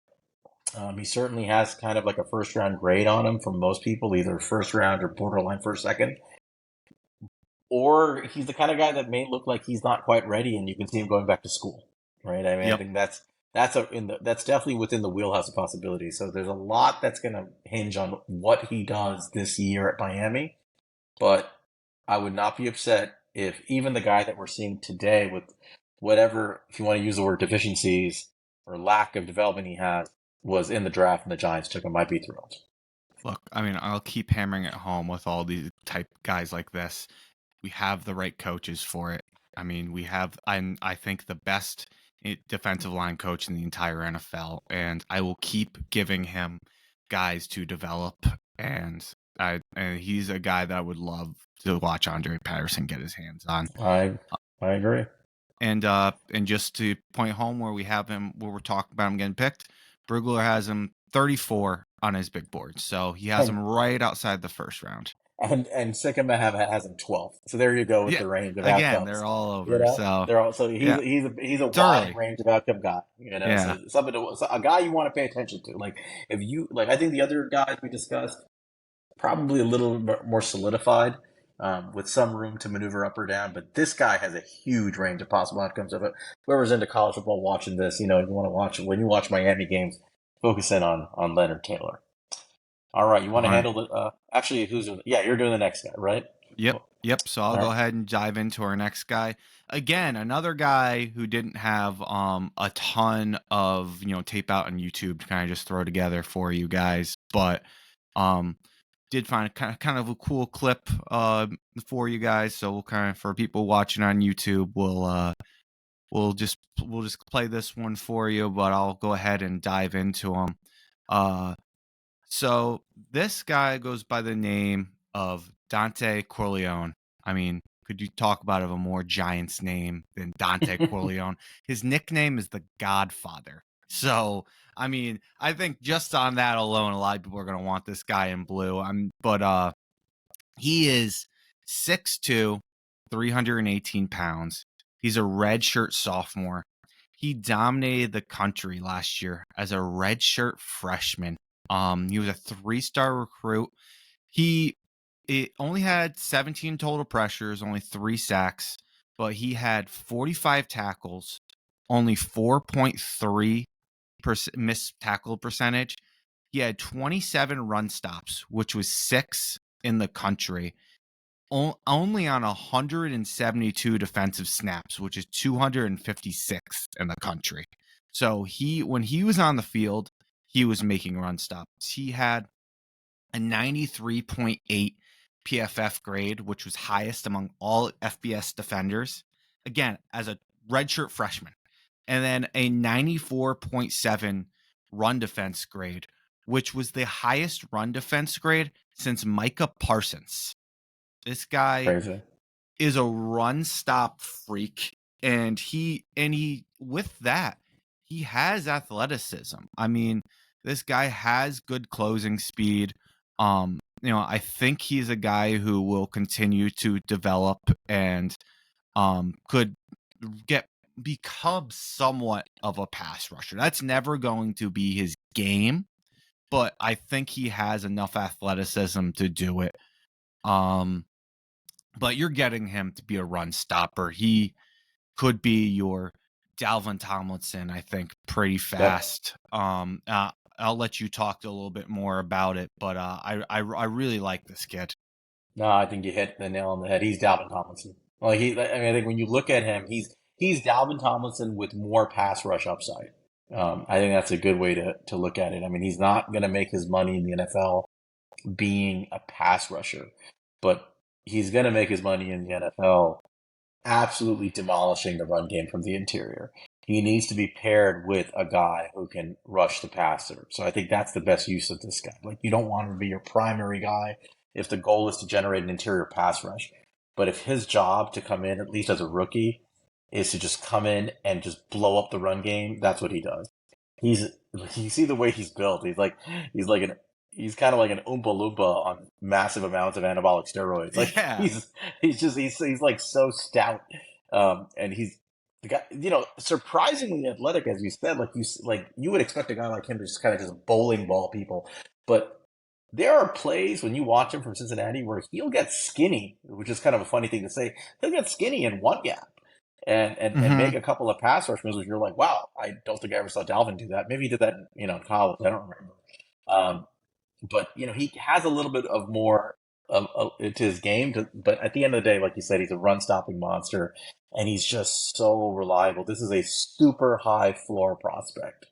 He certainly has kind of like a first round grade on him from most people, either first round or borderline first, second. Or he's the kind of guy that may look like he's not quite ready, and you can see him going back to school, right? I mean, I
Yep.
think that's definitely within the wheelhouse of possibility. So there's a lot that's going to hinge on what he does this year at Miami. But I would not be upset if even the guy that we're seeing today with whatever, if you want to use the word deficiencies or lack of development he has, was in the draft and the Giants took him. I'd be thrilled.
Look, I mean, I'll keep hammering it home with all these type guys like this. We have the right coaches for it. I mean, we have, I think, the best defensive line coach in the entire NFL, and I will keep giving him guys to develop. And he's a guy that I would love to watch Andre Patterson get his hands on.
I agree.
And just to point home where we have him, where we're talking about him getting picked, Brugler has him 34 on his big board, so he has him right outside the first round.
And Sycamore has him 12th. So there you go with
Yeah,
the range of
again,
outcomes.
they're all over. So
They're all so
yeah,
he's a
it's
wide
early.
range of outcome guy.
Yeah.
So so a guy you want to pay attention to. Like if you like, I think the other guys we discussed probably a little more solidified, with some room to maneuver up or down. But this guy has a huge range of possible outcomes of it. Whoever's into college football watching this, you want to watch when you watch Miami games, focus in on Leonard Taylor. All right, you want to handle the actually you're doing the next guy, right?
Yep. So I'll
All
go
right.
ahead and dive into our next guy. Again, another guy who didn't have a ton of tape out on YouTube to kind of just throw together for you guys, but did find kind of a cool clip for you guys. So we'll kind of, for people watching on YouTube, we'll just play this one for you, but I'll go ahead and dive into him. So this guy goes by the name of Dontay Corleone. I mean, could you talk about a more Giants name than Dontay Corleone? His nickname is the Godfather. So, I mean, I think just on that alone, a lot of people are going to want this guy in blue. But he is 6'2", 318 pounds. He's a redshirt sophomore. He dominated the country last year as a redshirt freshman. He was a 3-star recruit. It only had 17 total pressures, only 3 sacks, but he had 45 tackles, only 4.3% missed tackle percentage. He had 27 run stops, which was 6th in the country. only on 172 defensive snaps, which is 256th in the country. So when he was on the field, he was making run stops. He had a 93.8 PFF grade, which was highest among all FBS defenders. Again, as a redshirt freshman. And then a 94.7 run defense grade, which was the highest run defense grade since Micah Parsons. This guy
Crazy.
is a run stop freak, and he with that, he has athleticism. I mean, this guy has good closing speed. I think he's a guy who will continue to develop and could become somewhat of a pass rusher. That's never going to be his game, but I think he has enough athleticism to do it. But you're getting him to be a run stopper. He could be your Dalvin Tomlinson, I think, pretty fast. Yep. I'll let you talk a little bit more about it, but I really like this kid.
No, I think you hit the nail on the head. He's Dalvin Tomlinson. Like I think when you look at him, he's Dalvin Tomlinson with more pass rush upside. I think that's a good way to look at it. I mean, he's not going to make his money in the NFL being a pass rusher, but he's going to make his money in the NFL absolutely demolishing the run game from the interior. He needs to be paired with a guy who can rush the passer. So I think that's the best use of this guy. Like, you don't want him to be your primary guy if the goal is to generate an interior pass rush. But if his job to come in, at least as a rookie, is to just come in and just blow up the run game, that's what he does. You see the way he's built. He's kind of like an Oompa Loompa on massive amounts of anabolic steroids. Like,
yeah.
he's like so stout. And he's the guy, surprisingly athletic, as you said. You would expect a guy like him to just kind of just bowling ball people, but there are plays when you watch him from Cincinnati where he'll get skinny, which is kind of a funny thing to say. He'll get skinny in one gap and make a couple of pass rush moves, which you're like, wow, I don't think I ever saw Dalvin do that. Maybe he did that in college. I don't remember. But he has a little bit of more to his game. But at the end of the day, like you said, he's a run-stopping monster, and he's just so reliable. This is a super high floor prospect.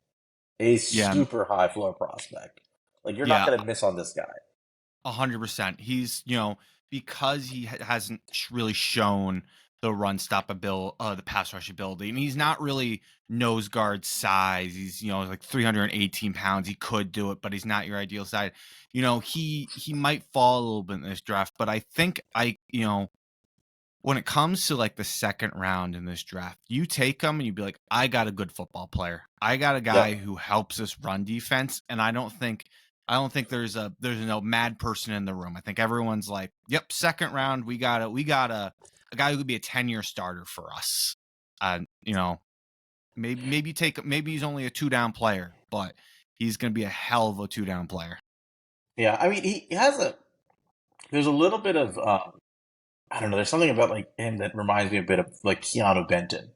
Super high floor prospect. Like, you're not going to miss on this guy.
100%. He's because he hasn't really shown the run stop ability, the pass rush ability. I mean, he's not really nose guard size. He's like 318 pounds. He could do it, but he's not your ideal size. He might fall a little bit in this draft, but I think when it comes to like the second round in this draft, you take him and you'd be like, I got a good football player. I got a guy who helps us run defense, and I don't think there's no mad person in the room. I think everyone's like, yep, second round, we got a guy who could be a 10-year starter for us. Maybe he's only a 2-down player, but he's going to be a hell of a 2-down player.
Yeah, I mean, he has there's a little bit of, I don't know, there's something about like him that reminds me a bit of like Keanu Benton.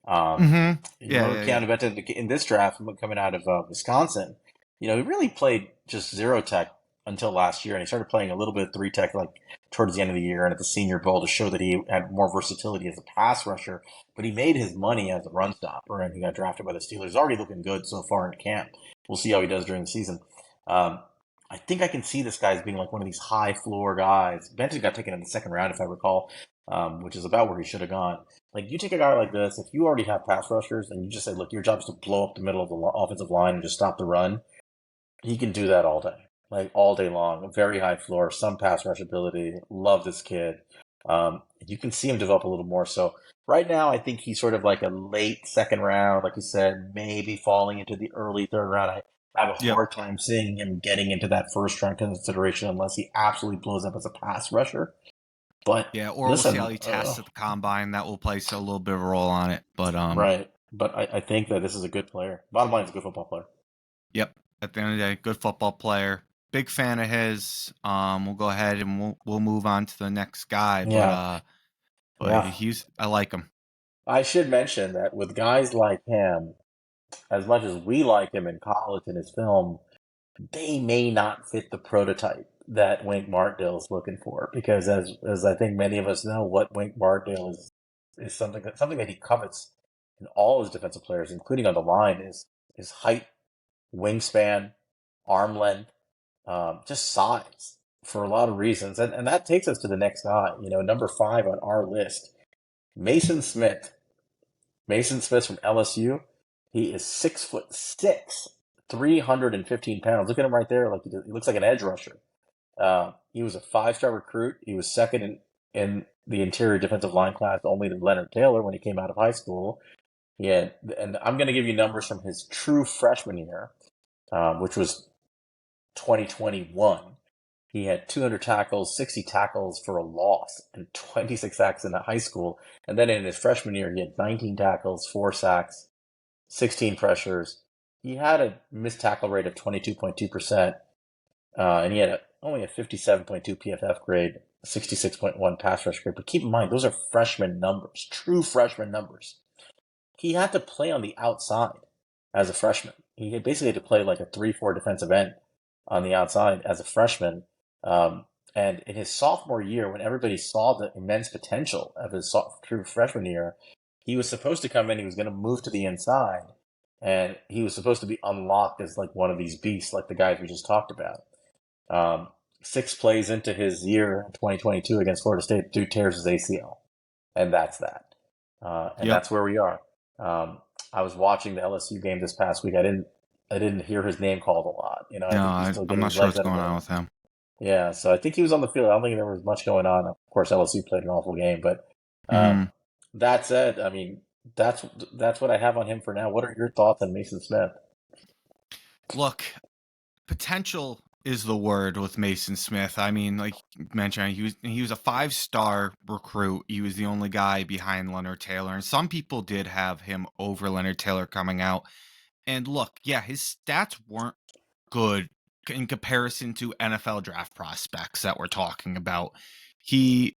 Keanu Benton in this draft coming out of Wisconsin. He really played just zero tech until last year, and he started playing a little bit of 3 tech like towards the end of the year and at the Senior Bowl to show that he had more versatility as a pass rusher. But he made his money as a run stopper, and he got drafted by the Steelers. He's already looking good so far in camp. We'll see how he does during the season. I think I can see this guy as being like one of these high floor guys. Benton got taken in the second round, if I recall, which is about where he should have gone. Like, you take a guy like this, if you already have pass rushers and you just say, look, your job is to blow up the middle of the offensive line and just stop the run, he can do that all day. Like, all day long. Very high floor, some pass rush ability. Love this kid. You can see him develop a little more. So right now, I think he's sort of like a late second round, like you said, maybe falling into the early third round. I have a hard time seeing him getting into that first round consideration unless he absolutely blows up as a pass rusher. But
we'll see how he tests at the combine. That will play a little bit of a role on it. But
right. But I think that this is a good player. Bottom line, he's a good football player.
Yep. At the end of the day, good football player. Big fan of his. We'll go ahead and we'll move on to the next guy. But I like him.
I should mention that with guys like him, as much as we like him in college and his film, they may not fit the prototype that Wink Martindale is looking for, because as I think many of us know, what Wink Martindale is something that he covets in all his defensive players, including on the line, is height, wingspan, arm length, just size for a lot of reasons. And that takes us to the next guy, number 5 on our list, Maason Smith. Maason Smith from LSU. He is 6'6", 315 pounds. Look at him right there. Like he looks like an edge rusher. He was a 5-star recruit. He was second in the interior defensive line class, only to Leonard Taylor when he came out of high school. And I'm going to give you numbers from his true freshman year, which was 2021. He had 200 tackles, 60 tackles for a loss, and 26 sacks in high school. And then in his freshman year, he had 19 tackles, 4 sacks, 16 pressures. He had a missed tackle rate of 22.2%, and he had only a 57.2 PFF grade, 66.1 pass rush grade. But keep in mind, those are freshman numbers, true freshman numbers. He had to play on the outside as a freshman. He basically had to play like a 3-4 defensive end on the outside as a freshman. And in his sophomore year, when everybody saw the immense potential of his true freshman year, he was supposed to come in, he was going to move to the inside, and he was supposed to be unlocked as like one of these beasts, like the guys we just talked about. 6 plays into his year in 2022 against Florida State, dude tears his ACL. And that's that. That's where we are. I was watching the LSU game this past week. I didn't hear his name called a lot.
I'm not sure what's going on with him.
Yeah, so I think he was on the field. I don't think there was much going on. Of course, LSU played an awful game, but that said, I mean, that's what I have on him for now. What are your thoughts on Maason Smith?
Look, potential is the word with Maason Smith. I mean, like you mentioned, he was a 5-star recruit. He was the only guy behind Leonard Taylor, and some people did have him over Leonard Taylor coming out. And look, yeah, his stats weren't good in comparison to NFL draft prospects that we're talking about. He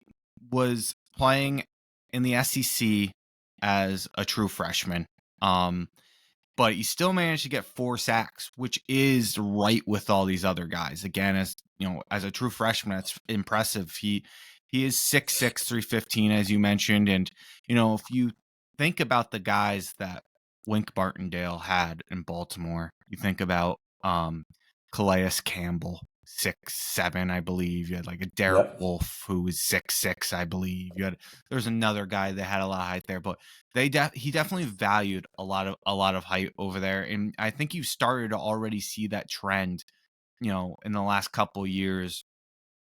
was playing in the SEC as a true freshman. But he still managed to get 4 sacks, which is right with all these other guys. Again, as as a true freshman, that's impressive. He is 6'6", 315, as you mentioned. And, if you think about the guys that Wink Martindale had in Baltimore, you think about Calais Campbell, 6'7", I believe. You had like a Derek Wolfe who was 6'6", I believe. There's another guy that had a lot of height there, but he definitely valued a lot of height over there, and I think you started to already see that trend, in the last couple of years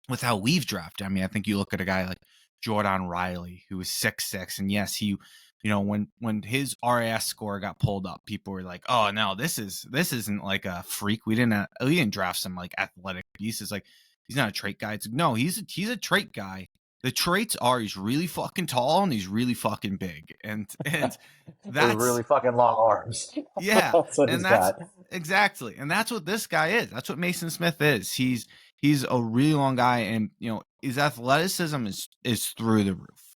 with how we've drafted. I mean, I think you look at a guy like Jordan Riley, who was 6'6", and yes, he. When his RAS score got pulled up, people were like, "Oh no, this isn't like a freak. We didn't draft some like athletic beast. It's like he's not a trait guy. It's no, he's a trait guy. The traits are he's really fucking tall and he's really fucking big, and that's
with really fucking long arms.
Yeah,
That's what he's got.
Exactly, and that's what this guy is. That's what Maason Smith is. He's a really long guy, and his athleticism is through the roof.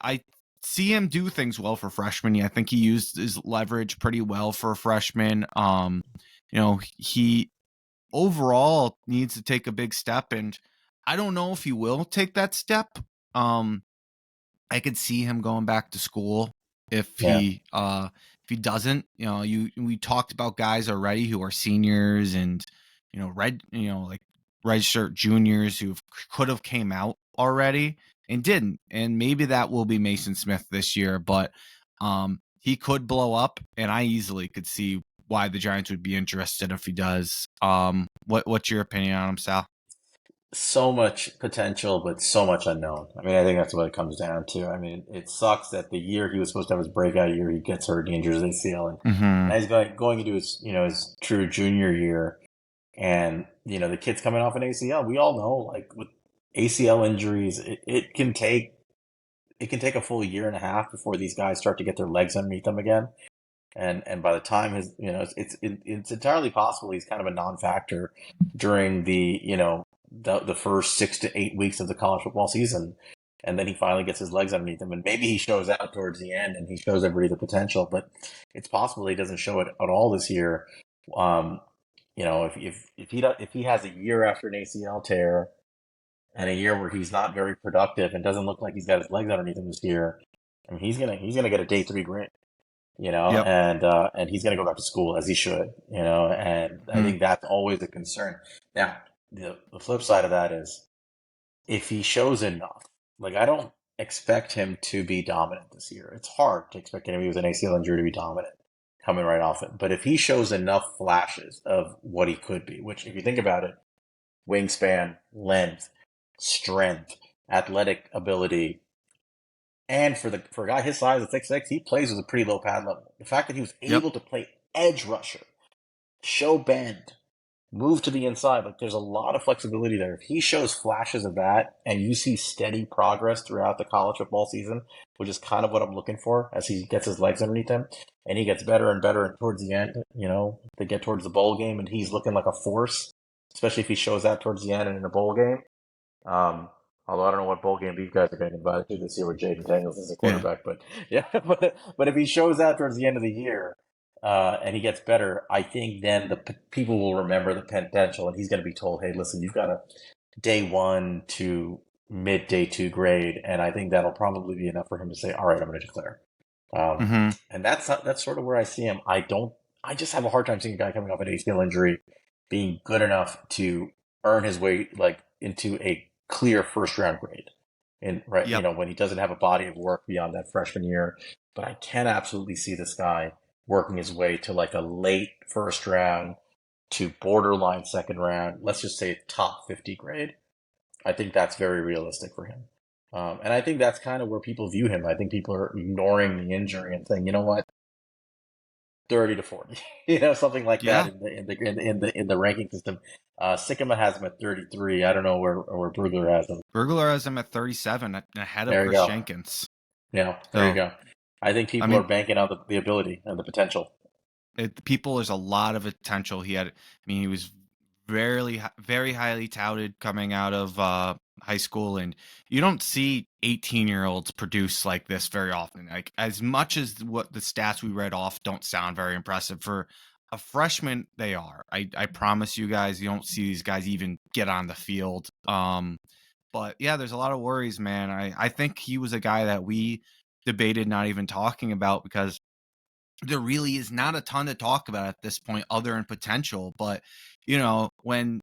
I see him do things well for freshmen. I think he used his leverage pretty well for a freshman. He overall needs to take a big step, and I don't know if he will take that step. I could see him going back to school if he doesn't. We talked about guys already who are seniors and like redshirt juniors who could have came out already and didn't, and maybe that will be Maason Smith this year, but he could blow up, and I easily could see why the Giants would be interested if he does. What's your opinion on him, Sal?
So much potential, but so much unknown. I mean, I think that's what it comes down to. I mean, it sucks that the year he was supposed to have his breakout year, he gets hurt, he injures ACL, and now he's going into his his true junior year, and the kid's coming off an ACL. We all know, like with ACL injuries, it can take a full year and a half before these guys start to get their legs underneath them again. And by the time it's entirely possible he's kind of a non-factor during the first 6 to 8 weeks of the college football season, and then he finally gets his legs underneath him, and maybe he shows out towards the end and he shows everybody the potential, but it's possible he doesn't show it at all this year. if he has a year after an ACL tear and a year where he's not very productive and doesn't look like he's got his legs underneath him this year, I mean, he's gonna get a day 3 grant,
Yep.
and he's gonna go back to school as he should, and I
Mm.
think that's always a concern. Now, the flip side of that is if he shows enough, like I don't expect him to be dominant this year. It's hard to expect anybody with an ACL injury to be dominant coming right off it. But if he shows enough flashes of what he could be, which if you think about it, wingspan, length, strength, athletic ability, and for a guy his size at 6'6", he plays with a pretty low pad level. The fact that he was
Yep.
able to play edge rusher, show bend, move to the inside, like there's a lot of flexibility there. If he shows flashes of that and you see steady progress throughout the college football season, which is kind of what I'm looking for as he gets his legs underneath him and he gets better and better, and towards the end, they get towards the bowl game and he's looking like a force, especially if he shows that towards the end and in a bowl game. Um, Although I don't know what bowl game these guys are getting invited to this year with Jaden Daniels as a
Yeah.
quarterback, but yeah, but if he shows that towards the end of the year, and he gets better, I think then people will remember the potential, and he's going to be told, "Hey, listen, you've got a day 1 to mid day 2 grade," and I think that'll probably be enough for him to say, "All right, I'm going to declare."
Mm-hmm.
And that's sort of where I see him. I just have a hard time seeing a guy coming off an ACL injury being good enough to earn his way like into a clear first round grade. And right,
Yep.
when he doesn't have a body of work beyond that freshman year, but I can absolutely see this guy working his way to like a late first round to borderline second round. Let's just say top 50 grade. I think that's very realistic for him. And I think that's kind of where people view him. I think people are ignoring the injury and saying, you know what, 30 to 40, something like that
Yeah.
in the ranking system. Sycamore has him at 33. I don't know where Brugler has him.
Brugler has him at 37, ahead of
There you
Kris
go.
Jenkins.
Yeah, there you
So,
go. I think
I
people are
mean,
banking on the ability and the potential.
there's a lot of potential. He was very highly touted coming out of high school, and you don't see 18-year-olds produce like this very often. Like, as much as what the stats we read off don't sound very impressive for a freshman, they are. I promise you guys, you don't see these guys even get on the field. But yeah, there's a lot of worries, man. I think he was a guy that we debated not even talking about because there really is not a ton to talk about at this point other than potential. But, when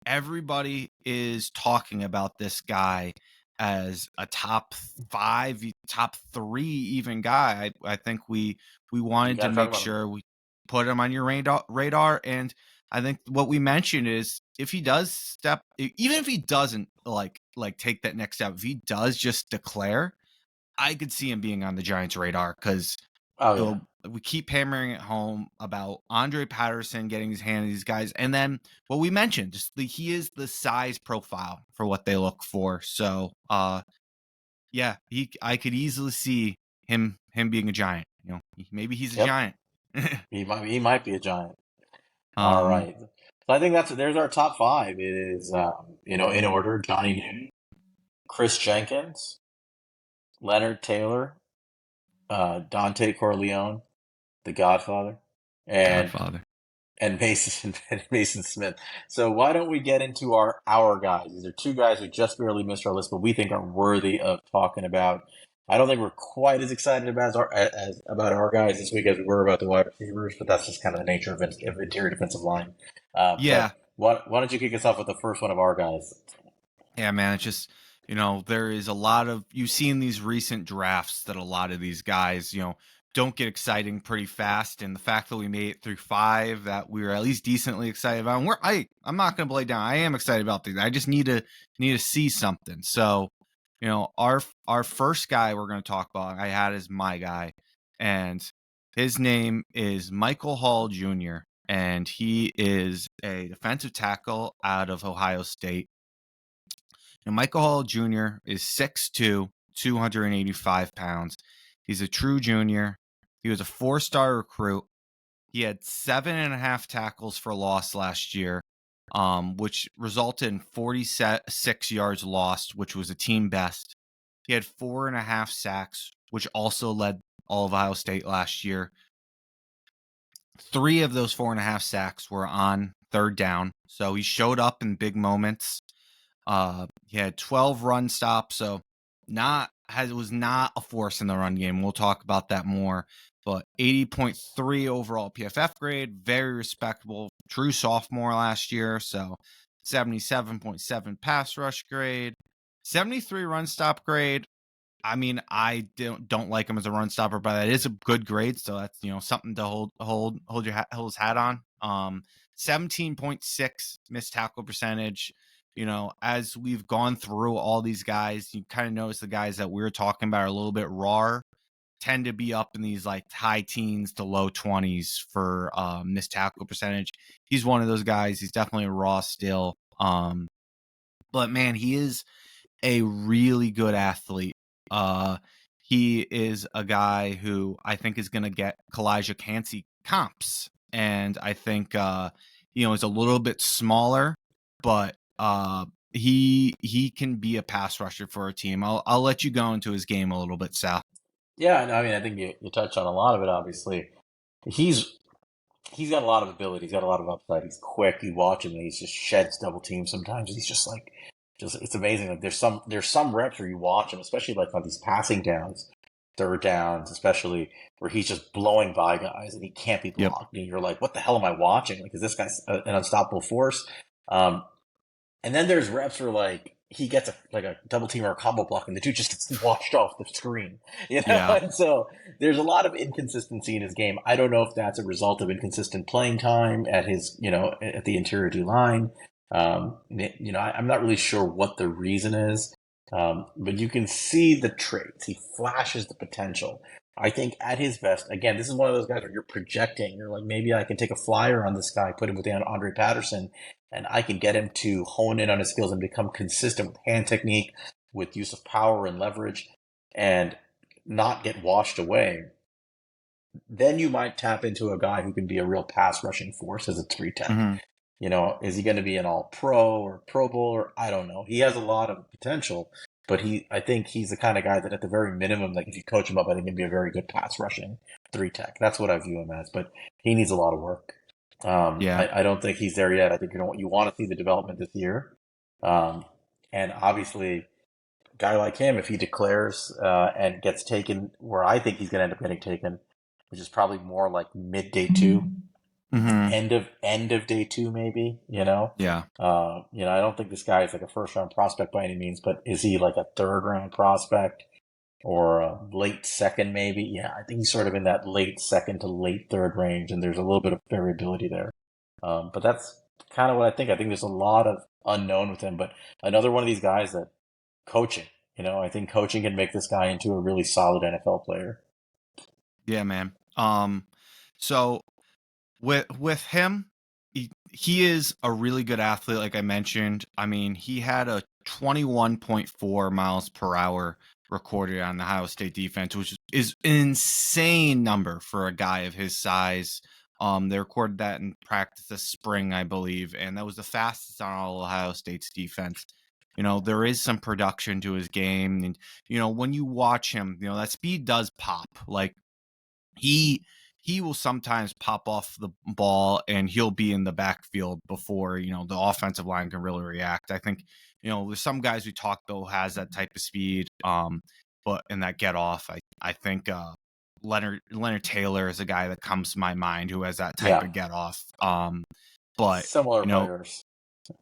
everybody is talking about this guy as a top 5, top 3 even guy, I think we
You
wanted
got
to
to talk
make
about him.
sure we put him on your radar. And I think what we mentioned is if he does even if he doesn't like take that next step, if he does just declare, I could see him being on the Giants' radar because
Oh yeah,
we keep hammering it home about Andre Patterson getting his hand in these guys, and then what we mentioned, just he is the size profile for what they look for. So, yeah, I could easily see him being a Giant. Maybe he's a
yep.
Giant.
He might be a giant. All
um,
right. So I think there's our top 5. It is in order: Johnny Newton, Kris Jenkins, Leonard Taylor, Dontay Corleone, The Godfather, and
Godfather.
and Maason and Maason Smith. So why don't we get into our guys? These are 2 guys who just barely missed our list, but we think are worthy of talking about. I don't think we're quite as excited about our guys this week as we were about the wide receivers, but that's just kind of the nature of interior defensive line.
Yeah,
But why don't you kick us off with the first one of our guys?
yeah, man. It's just there is a lot of you've seen these recent drafts that a lot of these guys don't get exciting pretty fast, and the fact that we made it through 5 that we were at least decently excited about. And I'm not going to play down. I am excited about these. I just need to see something. So, our first guy we're going to talk about, I had as my guy, and his name is Michael Hall Jr. And he is a defensive tackle out of Ohio State. Now, Michael Hall Jr. is 6'2", 285 pounds. He's a true junior. He was a 4-star recruit. He had 7.5 tackles for loss last year, which resulted in 46 yards lost, which was a team best. He had 4.5 sacks, which also led all of Ohio State last year. 3 of those 4.5 sacks were on third down. So he showed up in big moments. He had 12 run stops, so was not a force in the run game. We'll talk about that more. But 80.3 overall PFF grade, very respectable. True sophomore last year, so 77.7 pass rush grade, 73 run stop grade. I mean, I don't like him as a run stopper, but that is a good grade, so that's something to hold his hat on. 17.6 missed tackle percentage. As we've gone through all these guys, you kind of notice the guys that we're talking about are a little bit raw, tend to be up in these like high teens to low 20s for missed tackle percentage. He's one of those guys. He's definitely raw still. But man, he is a really good athlete. He is a guy who I think is going to get Kalijah Cansey comps, and I think is a little bit smaller, but he can be a pass rusher for a team. I'll let you go into his game a little bit, Sal.
Yeah, I mean, I think you touched on a lot of it. Obviously, he's got a lot of ability. He's got a lot of upside. He's quick. You watch him, and he just sheds double teams sometimes. He's just like, it's amazing. Like there's some reps where you watch him, especially like on these passing downs, third downs, especially where he's just blowing by guys and he can't be
Yep.
blocked. And you're like, what the hell am I watching? Like, is this guy an unstoppable force? And then there's reps where like he gets a double team or a combo block, and the dude just gets washed off the screen,
Yeah.
And so there's a lot of inconsistency in his game. I don't know if that's a result of inconsistent playing time at his, at the interior D line. I'm not really sure what the reason is, but you can see the traits. He flashes the potential. I think at his best, again, this is one of those guys where you're projecting. You're like, maybe I can take a flyer on this guy, put him with Andre Patterson, and I can get him to hone in on his skills and become consistent with hand technique, with use of power and leverage, and not get washed away. Then you might tap into a guy who can be a real pass rushing force as a 3-tech.
Mm-hmm.
Is he going to be an all-pro or Pro Bowl, or I don't know. He has a lot of potential, but I think he's the kind of guy that at the very minimum, like if you coach him up, I think he'd be a very good pass rushing 3-tech. That's what I view him as, but he needs a lot of work. I don't think he's there yet. I think you want to see the development this year. And obviously, a guy like him, if he declares and gets taken where I think he's going to end up getting taken, which is probably more like mid day 2, end of day 2, maybe.
Yeah.
I don't think this guy is like a first round prospect by any means, but is he like a third round prospect or a late second maybe? Yeah, I think he's sort of in that late second to late third range, and there's a little bit of variability there. But that's kind of what I think. I think there's a lot of unknown with him, but another one of these guys that coaching, I think coaching can make this guy into a really solid NFL player.
Yeah, man. So with him, he is a really good athlete, like I mentioned. I mean, he had a 21.4 miles per hour recorded on the Ohio State defense, which is an insane number for a guy of his size. They recorded that in practice this spring, I believe, and that was the fastest on all Ohio State's defense. There is some production to his game, and when you watch him, that speed does pop. Like he will sometimes pop off the ball and he'll be in the backfield before the offensive line can really react. I think there's some guys we talked though has that type of speed, but in that get off, I think Leonard Taylor is a guy that comes to my mind who has that type of get off. But
similar players.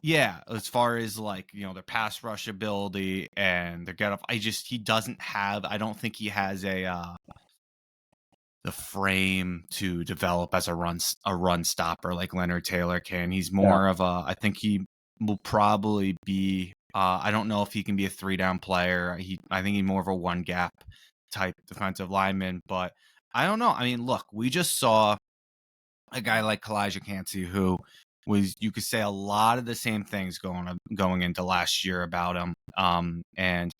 Yeah, as far as like their pass rush ability and their get off, he doesn't have. I don't think he has the frame to develop as a run stopper like Leonard Taylor can. He's more of a. I think he will probably be. I don't know if he can be a 3-down player. I think he's more of a 1-gap type defensive lineman, but I don't know. I mean, look, we just saw a guy like Kalijah Cansey who was, you could say, a lot of the same things going into last year about him. And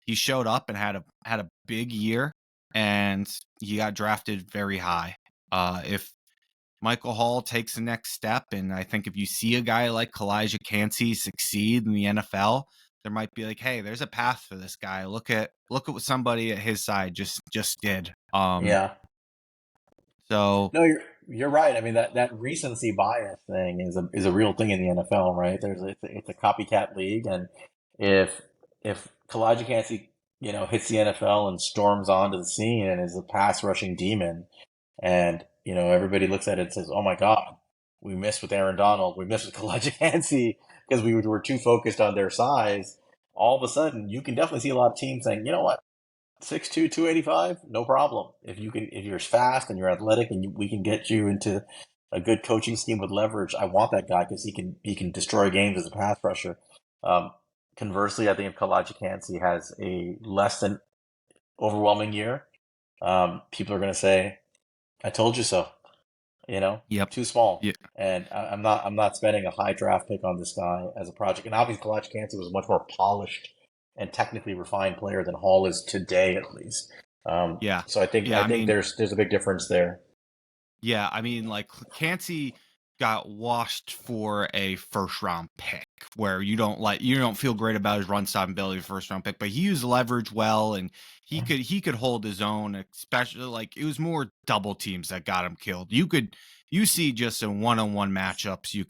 he showed up and had a big year, and he got drafted very high. If Michael Hall takes the next step, and I think if you see a guy like Kalijah Cansey succeed in the NFL, there might be like, hey, there's a path for this guy. Look at what somebody at his side just did.
Yeah.
So
No, you're right. I mean that recency bias thing is a real thing in the NFL, right? It's a copycat league, and if Kalijah hits the NFL and storms onto the scene and is a pass rushing demon, and everybody looks at it and says, "Oh my God, we missed with Aaron Donald, we missed with Kalijah because we were too focused on their size." All of a sudden, you can definitely see a lot of teams saying, "You know what? 6'2", 285, no problem. If you're fast and you're athletic and we can get you into a good coaching scheme with leverage, I want that guy because he can destroy games as a pass rusher." Um, Conversely, I think if Kalijah has a less than overwhelming year, people are going to say, "I told you so."
Yep.
Too small.
Yeah.
And I'm not spending a high draft pick on this guy as a project. And obviously, Kalijah was a much more polished and technically refined player than Hall is today, at least.
Yeah.
So I think
Yeah.
I
I
think
mean,
there's a big difference there.
yeah. I mean, like Cansey got washed for a first round pick where you don't feel great about his run stopping ability first round pick, but he used leverage well and he could hold his own, especially like it was more double teams that got him killed. You see just in one-on-one matchups you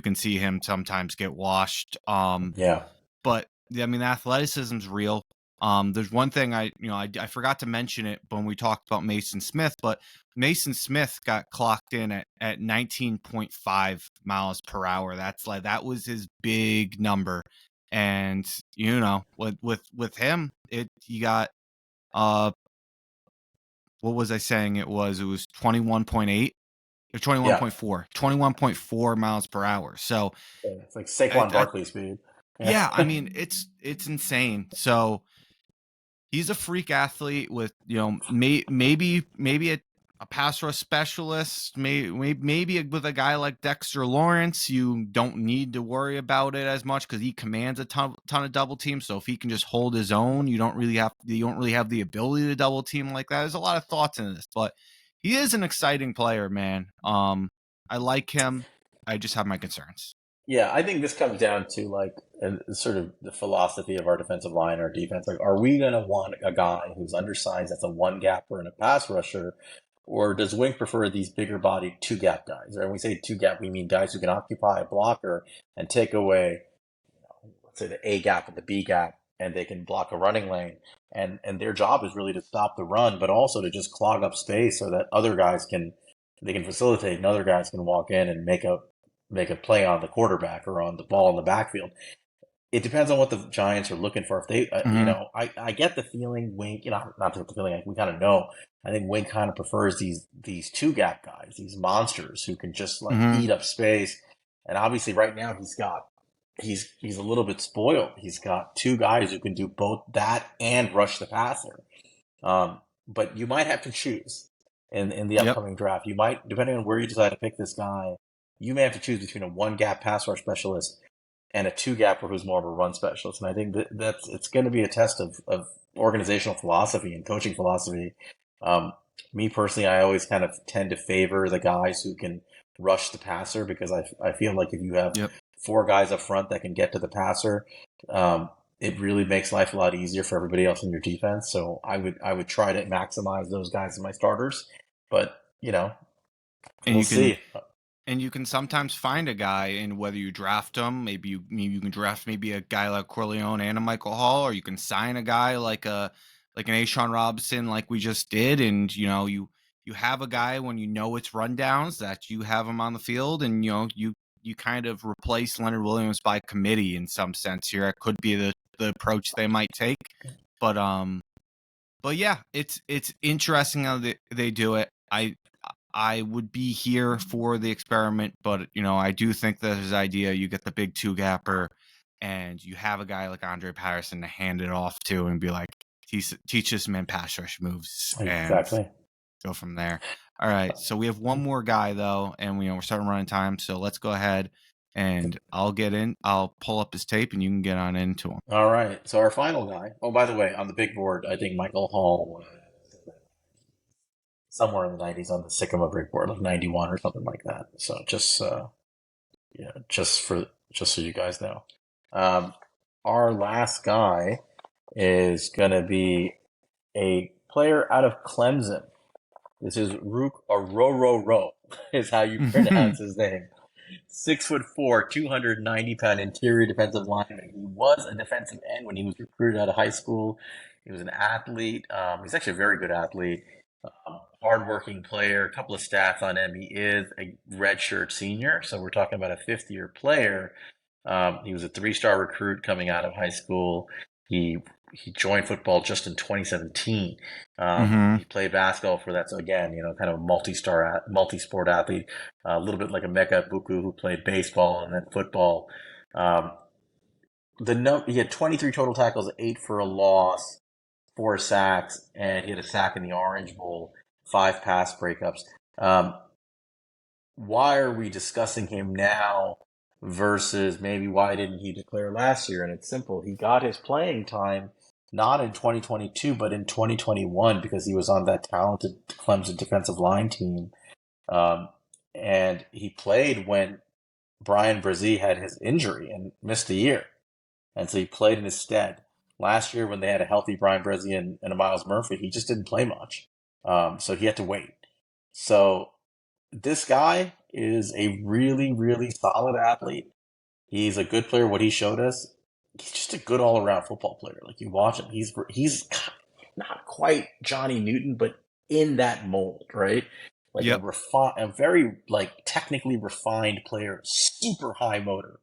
can see him sometimes get washed.
Yeah.
But I mean, the athleticism's real. There's one thing I forgot to mention it when we talked about Maason Smith, but Maason Smith got clocked in at 19.5 miles per hour. That was his big number, and with him, you got what was I saying? It was 21.8 or
Yeah.
21.4 miles per hour. So
It's like Saquon
I
Barkley speed. Yeah.
yeah, I mean it's insane. So he's a freak athlete with maybe a pass rush specialist, maybe with a guy like Dexter Lawrence, you don't need to worry about it as much because he commands a ton of double teams. So if he can just hold his own, you don't really have the ability to double team like that. There's a lot of thoughts in this, but he is an exciting player, man. I like him. I just have my concerns.
Yeah, I think this comes down to like sort of the philosophy of our defensive line, our defense. Like, are we going to want a guy who's undersized that's a one gapper and a pass rusher, or does Wink prefer these bigger bodied two gap guys? Or when we say two gap, we mean guys who can occupy a blocker and take away, let's say, the A gap and the B gap, and they can block a running lane. And their job is really to stop the run, but also to just clog up space so that other guys can facilitate and other guys can walk in and make a play on the quarterback or on the ball in the backfield. It depends on what the Giants are looking for. If they,
Mm-hmm.
I get the feeling Wink, not to get the feeling, like, we kind of know. I think Wink kind of prefers these two gap guys, these monsters who can just like
Mm-hmm.
eat up space. And obviously, right now he's a little bit spoiled. He's got two guys who can do both that and rush the passer. But you might have to choose in the
Yep.
upcoming draft. You might, depending on where you decide to pick this guy, you may have to choose between a one gap pass rush specialist and a two gapper who's more of a run specialist. And I think that's it's going to be a test of organizational philosophy and coaching philosophy. Um, Me personally, I always kind of tend to favor the guys who can rush the passer because I feel like if you have
Yep.
four guys up front that can get to the passer, it really makes life a lot easier for everybody else in your defense. So I would try to maximize those guys as my starters, but
And
we'll
you can
see.
sometimes find a guy, and whether you draft him, maybe you can draft maybe a guy like Corleone and a Michael Hall, or you can sign a guy like an Ashawn Robinson, like we just did, and you have a guy when it's rundowns that you have him on the field, and you kind of replace Leonard Williams by committee in some sense here. It could be the approach they might take, but yeah, it's interesting how they do it. I would be here for the experiment, but I do think that his idea, you get the big two gapper, and you have a guy like Andre Patterson to hand it off to and be like, teach this man pass rush moves and
Exactly.
go from there. All right, so we have one more guy though, and we're starting running time, so let's go ahead and I'll pull up his tape and you can get on into him.
All right. So our final guy. Oh, by the way, on the big board, I think Michael Hall was somewhere in the 90s on the Sycamore big board, like 91 or something like that. So just yeah, just so you guys know. Um, our last guy is gonna be a player out of Clemson. This is Ruke Orhorhoro is how you pronounce his name. 6'4", 290-pound interior defensive lineman. He was a defensive end when he was recruited out of high school. He was an athlete. He's actually a very good athlete. Hardworking player. A couple of stats on him. He is a redshirt senior, so we're talking about a fifth-year player. He was a three-star recruit coming out of high school. He joined football just in 2017.
Mm-hmm.
He played basketball for that. So again, kind of a multi-sport athlete, a little bit like a Mecca Buku who played baseball and then football. Um, he had 23 total tackles, 8 for a loss, 4 sacks, and he had a sack in the Orange Bowl, 5 pass breakups. Why are we discussing him now versus maybe why didn't he declare last year? And it's simple. He got his playing time not in 2022, but in 2021 because he was on that talented Clemson defensive line team. And he played when Brian Brzee had his injury and missed the year. And so he played in his stead. Last year, when they had a healthy Brian Brzee and a Miles Murphy, he just didn't play much. So he had to wait. So this guy is a really, really solid athlete. He's a good player. What he showed us, he's just a good all-around football player. Like you watch him, he's not quite Johnny Newton, but in that mold, right? Like
Yep.
a very like technically refined player, super high motor,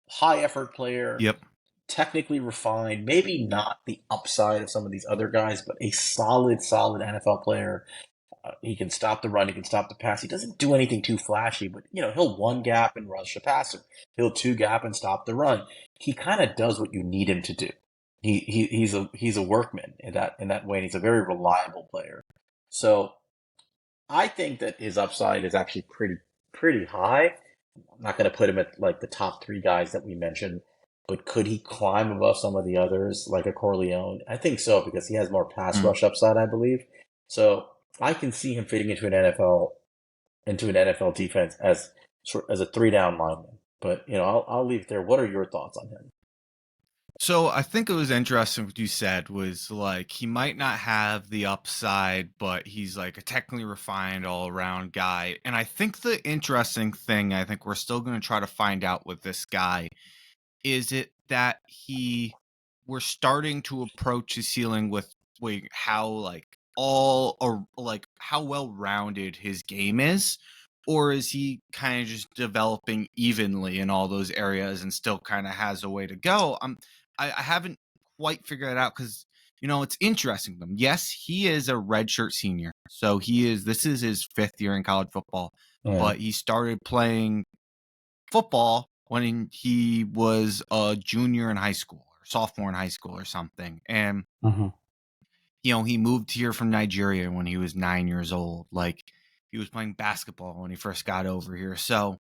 high effort player.
Yep.
Technically refined, maybe not the upside of some of these other guys, but a solid NFL player. He can stop the run. He can stop the pass. He doesn't do anything too flashy, but he'll one gap and rush a passer. He'll two gap and stop the run. He kind of does what you need him to do. He's a workman in that way, and he's a very reliable player. So I think that his upside is actually pretty high. I'm not going to put him at like the top 3 guys that we mentioned, but could he climb above some of the others like a Corleone? I think so because he has more pass rush upside, I believe. So I can see him fitting into an NFL defense as a 3-down lineman. But I'll leave it there. What are your thoughts on him?
So I think it was interesting what you said was like he might not have the upside, but he's like a technically refined all around guy. And I think the interesting thing I think we're still going to try to find out with this guy is it that we're starting to approach his ceiling with how like all or like how well rounded his game is, or is he kind of just developing evenly in all those areas and still kind of has a way to go? I haven't quite figured it out because it's interesting to them. Yes, he is a redshirt senior, so this is his 5th year in college football, but he started playing football when he was a junior in high school or sophomore in high school or something. And, he moved here from Nigeria when he was 9 years old. Like he was playing basketball when he first got over here. So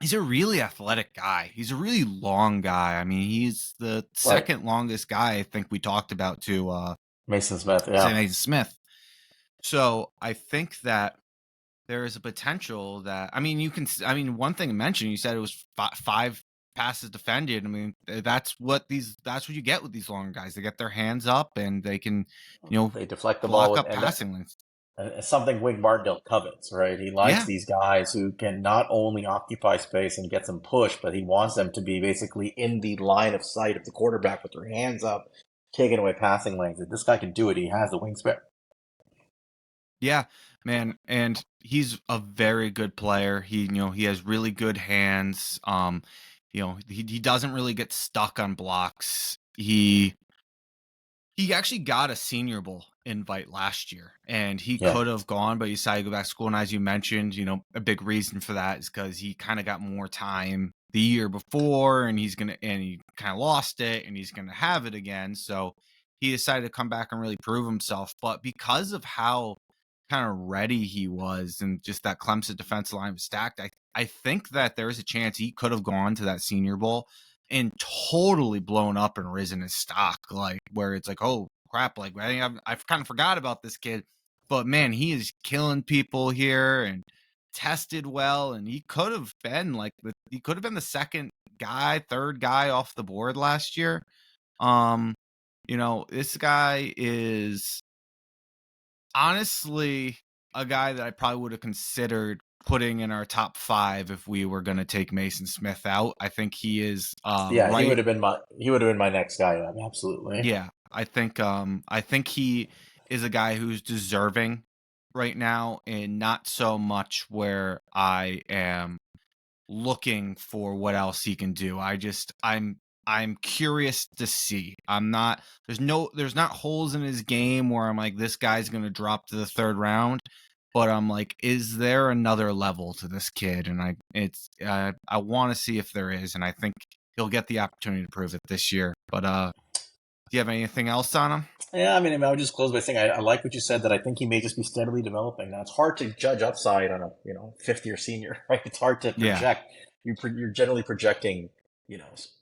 he's a really athletic guy. He's a really long guy. I mean, he's the second longest guy I think we talked about to
Maason Smith. Yeah.
Maason Smith. So I think that there is a potential that one thing to mention, you said it was 5 passes defended. I mean, that's what you get with these longer guys. They get their hands up and they can,
they deflect the
block
ball
up passing lanes.
Something Wink Martindale covets, right? He likes these guys who can not only occupy space and get some push, but he wants them to be basically in the line of sight of the quarterback with their hands up, taking away passing lanes. If this guy can do it, he has the wingspan.
Yeah, man, and he's a very good player. He has really good hands. He doesn't really get stuck on blocks. He actually got a Senior Bowl invite last year, and he could have gone, but he decided to go back to school. And as you mentioned, a big reason for that is because he kind of got more time the year before, and he kind of lost it, and he's gonna have it again. So he decided to come back and really prove himself. But because of how kind of ready he was and just that Clemson defensive line was stacked, I think that there's a chance he could have gone to that Senior Bowl and totally blown up and risen his stock, like where it's like, oh crap, like I think I've kind of forgot about this kid, but man, he is killing people here and tested well, and he could have been the second guy, third guy off the board last year. This guy is honestly, a guy that I probably would have considered putting in our top 5 if we were going to take Maason Smith out. I think he is
Yeah,
right.
he would have been my next guy. Yeah, absolutely.
Yeah, I think he is a guy who's deserving right now, and not so much where I am looking for what else he can do. I'm curious to see. There's not holes in his game where I'm like, this guy's going to drop to the 3rd round, but I'm like, is there another level to this kid? And I want to see if there is, and I think he'll get the opportunity to prove it this year. But do you have anything else on him?
Yeah, I mean, I would just close by saying I like what you said, that I think he may just be steadily developing. Now, it's hard to judge upside on a fifth year senior, right? It's hard to
Yeah.
project. You're generally projecting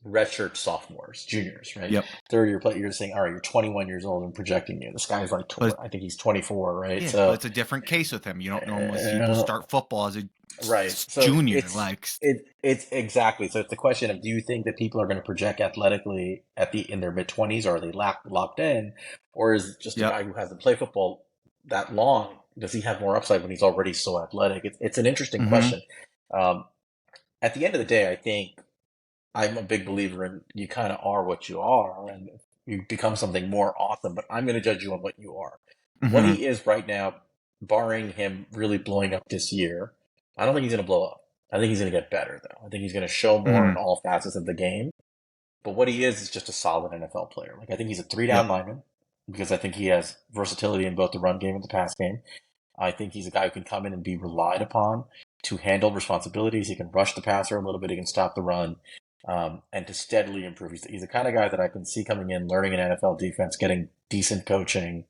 redshirt sophomores, juniors, right?
Yep.
3rd-year play. You're saying, all right, you're 21 years old and projecting you. This guy's like, I think he's 24, right?
Yeah,
So
but it's a different case with him. You don't normally see people start football as a
right. So
junior.
it's exactly. So it's the question of, do you think that people are going to project athletically in their mid-20s, or are they locked in, or is it just a guy who hasn't played football that long? Does he have more upside when he's already so athletic? It's an interesting question. At the end of the day, I think I'm a big believer in you kind of are what you are, and you become something more awesome. But I'm going to judge you on what you are. What he is right now, barring him really blowing up this year, I don't think he's going to blow up. I think he's going to get better, though. I think he's going to show more in all facets of the game. But what he is just a solid NFL player. Like, I think he's a 3-down lineman, because I think he has versatility in both the run game and the pass game. I think he's a guy who can come in and be relied upon to handle responsibilities. He can rush the passer a little bit. He can stop the run, and to steadily improve. He's the kind of guy that I can see coming in, learning an NFL defense, getting decent coaching,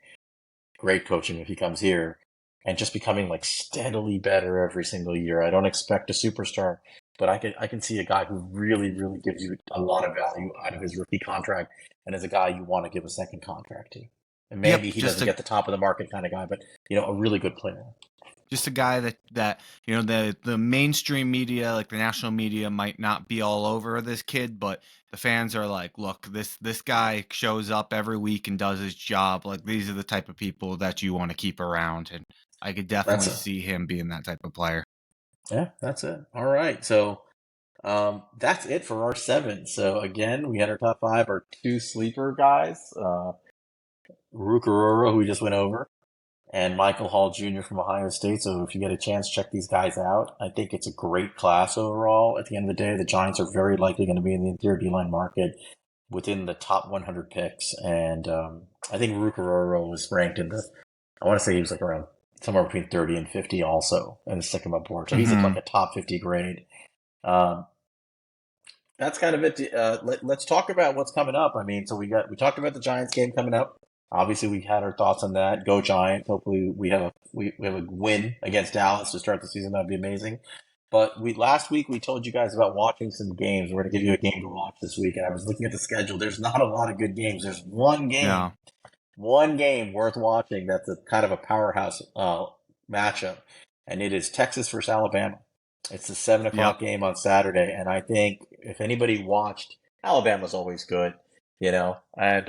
great coaching if he comes here, and just becoming like steadily better every single year. I don't expect a superstar, but I can see a guy who really, really gives you a lot of value out of his rookie contract, and is a guy you want to give a second contract to. And maybe he doesn't get the top of the market kind of guy, but a really good player.
Just a guy that the mainstream media, like the national media, might not be all over this kid, but the fans are like, look, this guy shows up every week and does his job. Like, these are the type of people that you want to keep around, and I could definitely see him being that type of player.
Yeah, that's it. All right, so that's it for our 7. So again, we had our top 5, our 2 sleeper guys, Ruke Orhorhoro, who we just went over, and Michael Hall Jr. from Ohio State. So if you get a chance, check these guys out. I think it's a great class overall. At the end of the day, the Giants are very likely going to be in the interior D-line market within the top 100 picks. And I think Ruke Orhorhoro was ranked I want to say he was like around somewhere between 30 and 50 also in the Sycamore board. So he's like a top 50 grade. That's kind of it. Let's talk about what's coming up. I mean, so we talked about the Giants game coming up. Obviously, we had our thoughts on that. Go Giants! Hopefully, we have a win against Dallas to start the season. That'd be amazing. But last week we told you guys about watching some games. We're going to give you a game to watch this week, and I was looking at the schedule. There's not a lot of good games. There's one game worth watching. That's a kind of a powerhouse matchup, and it is Texas versus Alabama. It's the 7:00 game on Saturday, and I think if anybody watched, Alabama's always good. And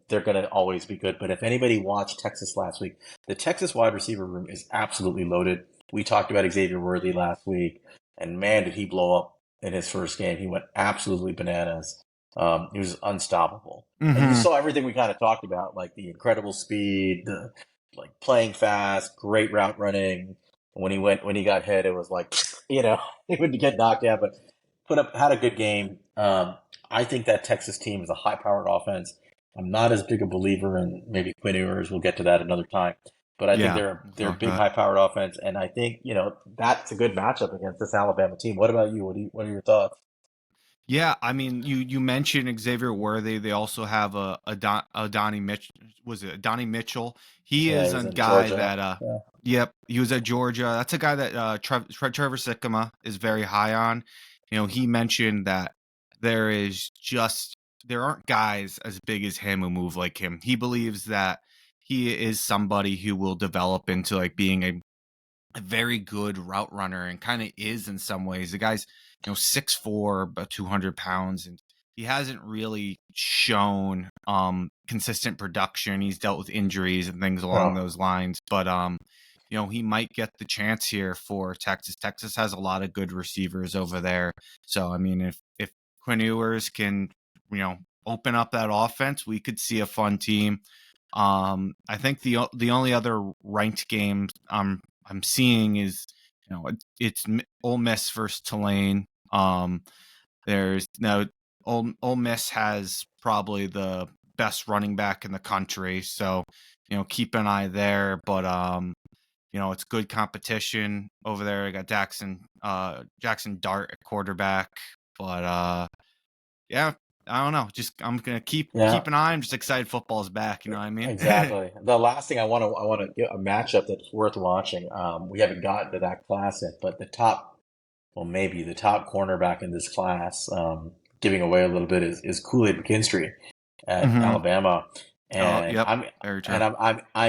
they're going to always be good. But if anybody watched Texas last week, the Texas wide receiver room is absolutely loaded. We talked about Xavier Worthy last week, and man, did he blow up in his first game. He went absolutely bananas. He was unstoppable. And you saw everything we kind of talked about, like the incredible speed, the playing fast, great route running. When he got hit, it was like, he would get knocked out, but had a good game. I think that Texas team is a high-powered offense. I'm not as big a believer in maybe Quinn Ewers. We'll get to that another time. But I think they're a big, high-powered offense, and I think that's a good matchup against this Alabama team. What about you? What are your thoughts?
Yeah, I mean, you mentioned Xavier Worthy. They also have a Donnie Mitchell. Was it Donnie Mitchell? He is a guy Georgia. That yep, he was at Georgia. That's a guy that Trevor Sikkema is very high on. He mentioned that there aren't guys as big as him who move like him. He believes that he is somebody who will develop into like being a very good route runner, and kind of is in some ways. The guy's 6'4", about 200 pounds, and he hasn't really shown consistent production. He's dealt with injuries and things along those lines, but he might get the chance here for Texas. Texas has a lot of good receivers over there. So I mean, if Quinn Ewers can, open up that offense, we could see a fun team. I think the only other ranked game I'm seeing is, it's Ole Miss versus Tulane. There's no Ole Miss has probably the best running back in the country, so keep an eye there. But it's good competition over there. I got Jackson Dart at quarterback, but yeah, I don't know. Just I'm gonna keep an eye. I'm just excited football's back. You know what I mean?
Exactly. The last thing I want to get a matchup that's worth watching. We haven't gotten to that class yet, but maybe the top cornerback in this class, giving away a little bit, is Kool-Aid McKinstry at Alabama, and I'm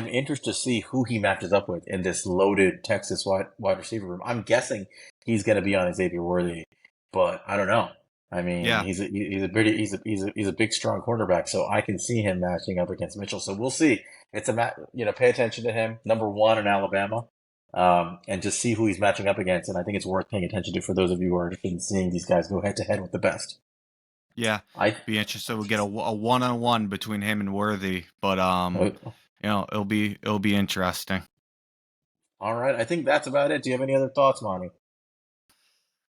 interested to see who he matches up with in this loaded Texas wide receiver room. I'm guessing he's going to be on Xavier Worthy, but I don't know. I mean, he's a big, strong quarterback, so I can see him matching up against Mitchell. So we'll see. It's pay attention to him. Number 1 in Alabama. And just see who he's matching up against. And I think it's worth paying attention to for those of you who are interested in seeing these guys go head to head with the best.
Yeah, I'd be interested. We'll get a one-on-one between him and Worthy, but it'll be interesting.
All right, I think that's about it. Do you have any other thoughts, Monty?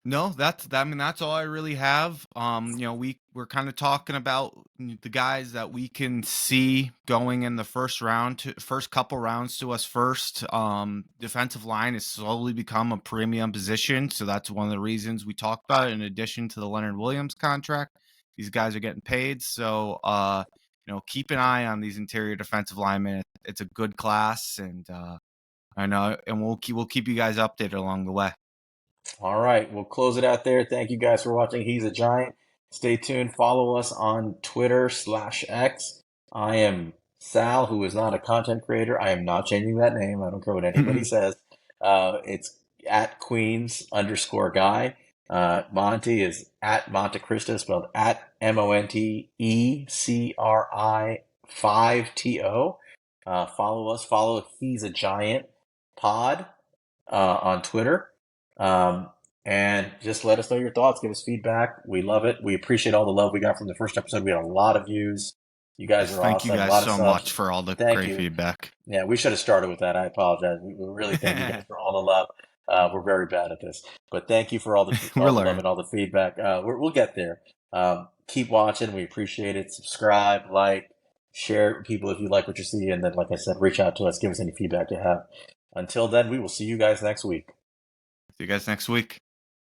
No, that's all I really have. We're kind of talking about the guys that we can see going in the first couple rounds to us first. Defensive line has slowly become a premium position, so that's one of the reasons we talked about it. In addition to the Leonard Williams contract, these guys are getting paid. So keep an eye on these interior defensive linemen. It's a good class, and I know, and we'll keep you guys updated along the way.
All right, we'll close it out there. Thank you guys for watching He's a Giant. Stay tuned. Follow us on Twitter/X. I am Sal, who is not a content creator. I am not changing that name. I don't care what anybody says. It's at Queens_guy. Monty is at Montecristo, spelled at MONTECRI5TO. Follow us. Follow He's a Giant pod on Twitter. And just let us know your thoughts. Give us feedback. We love it. We appreciate all the love we got from the first episode. We had a lot of views. You guys are awesome.
Thank you guys so much for all the great feedback.
Yeah, we should have started with that. I apologize. We really thank you guys for all the love. We're very bad at this, but thank you for all the love and all the feedback. We'll get there. Keep watching. We appreciate it. Subscribe, like, share it with people if you like what you see. And then, like I said, reach out to us. Give us any feedback you have. Until then, we will see you guys next week.
See you guys next week.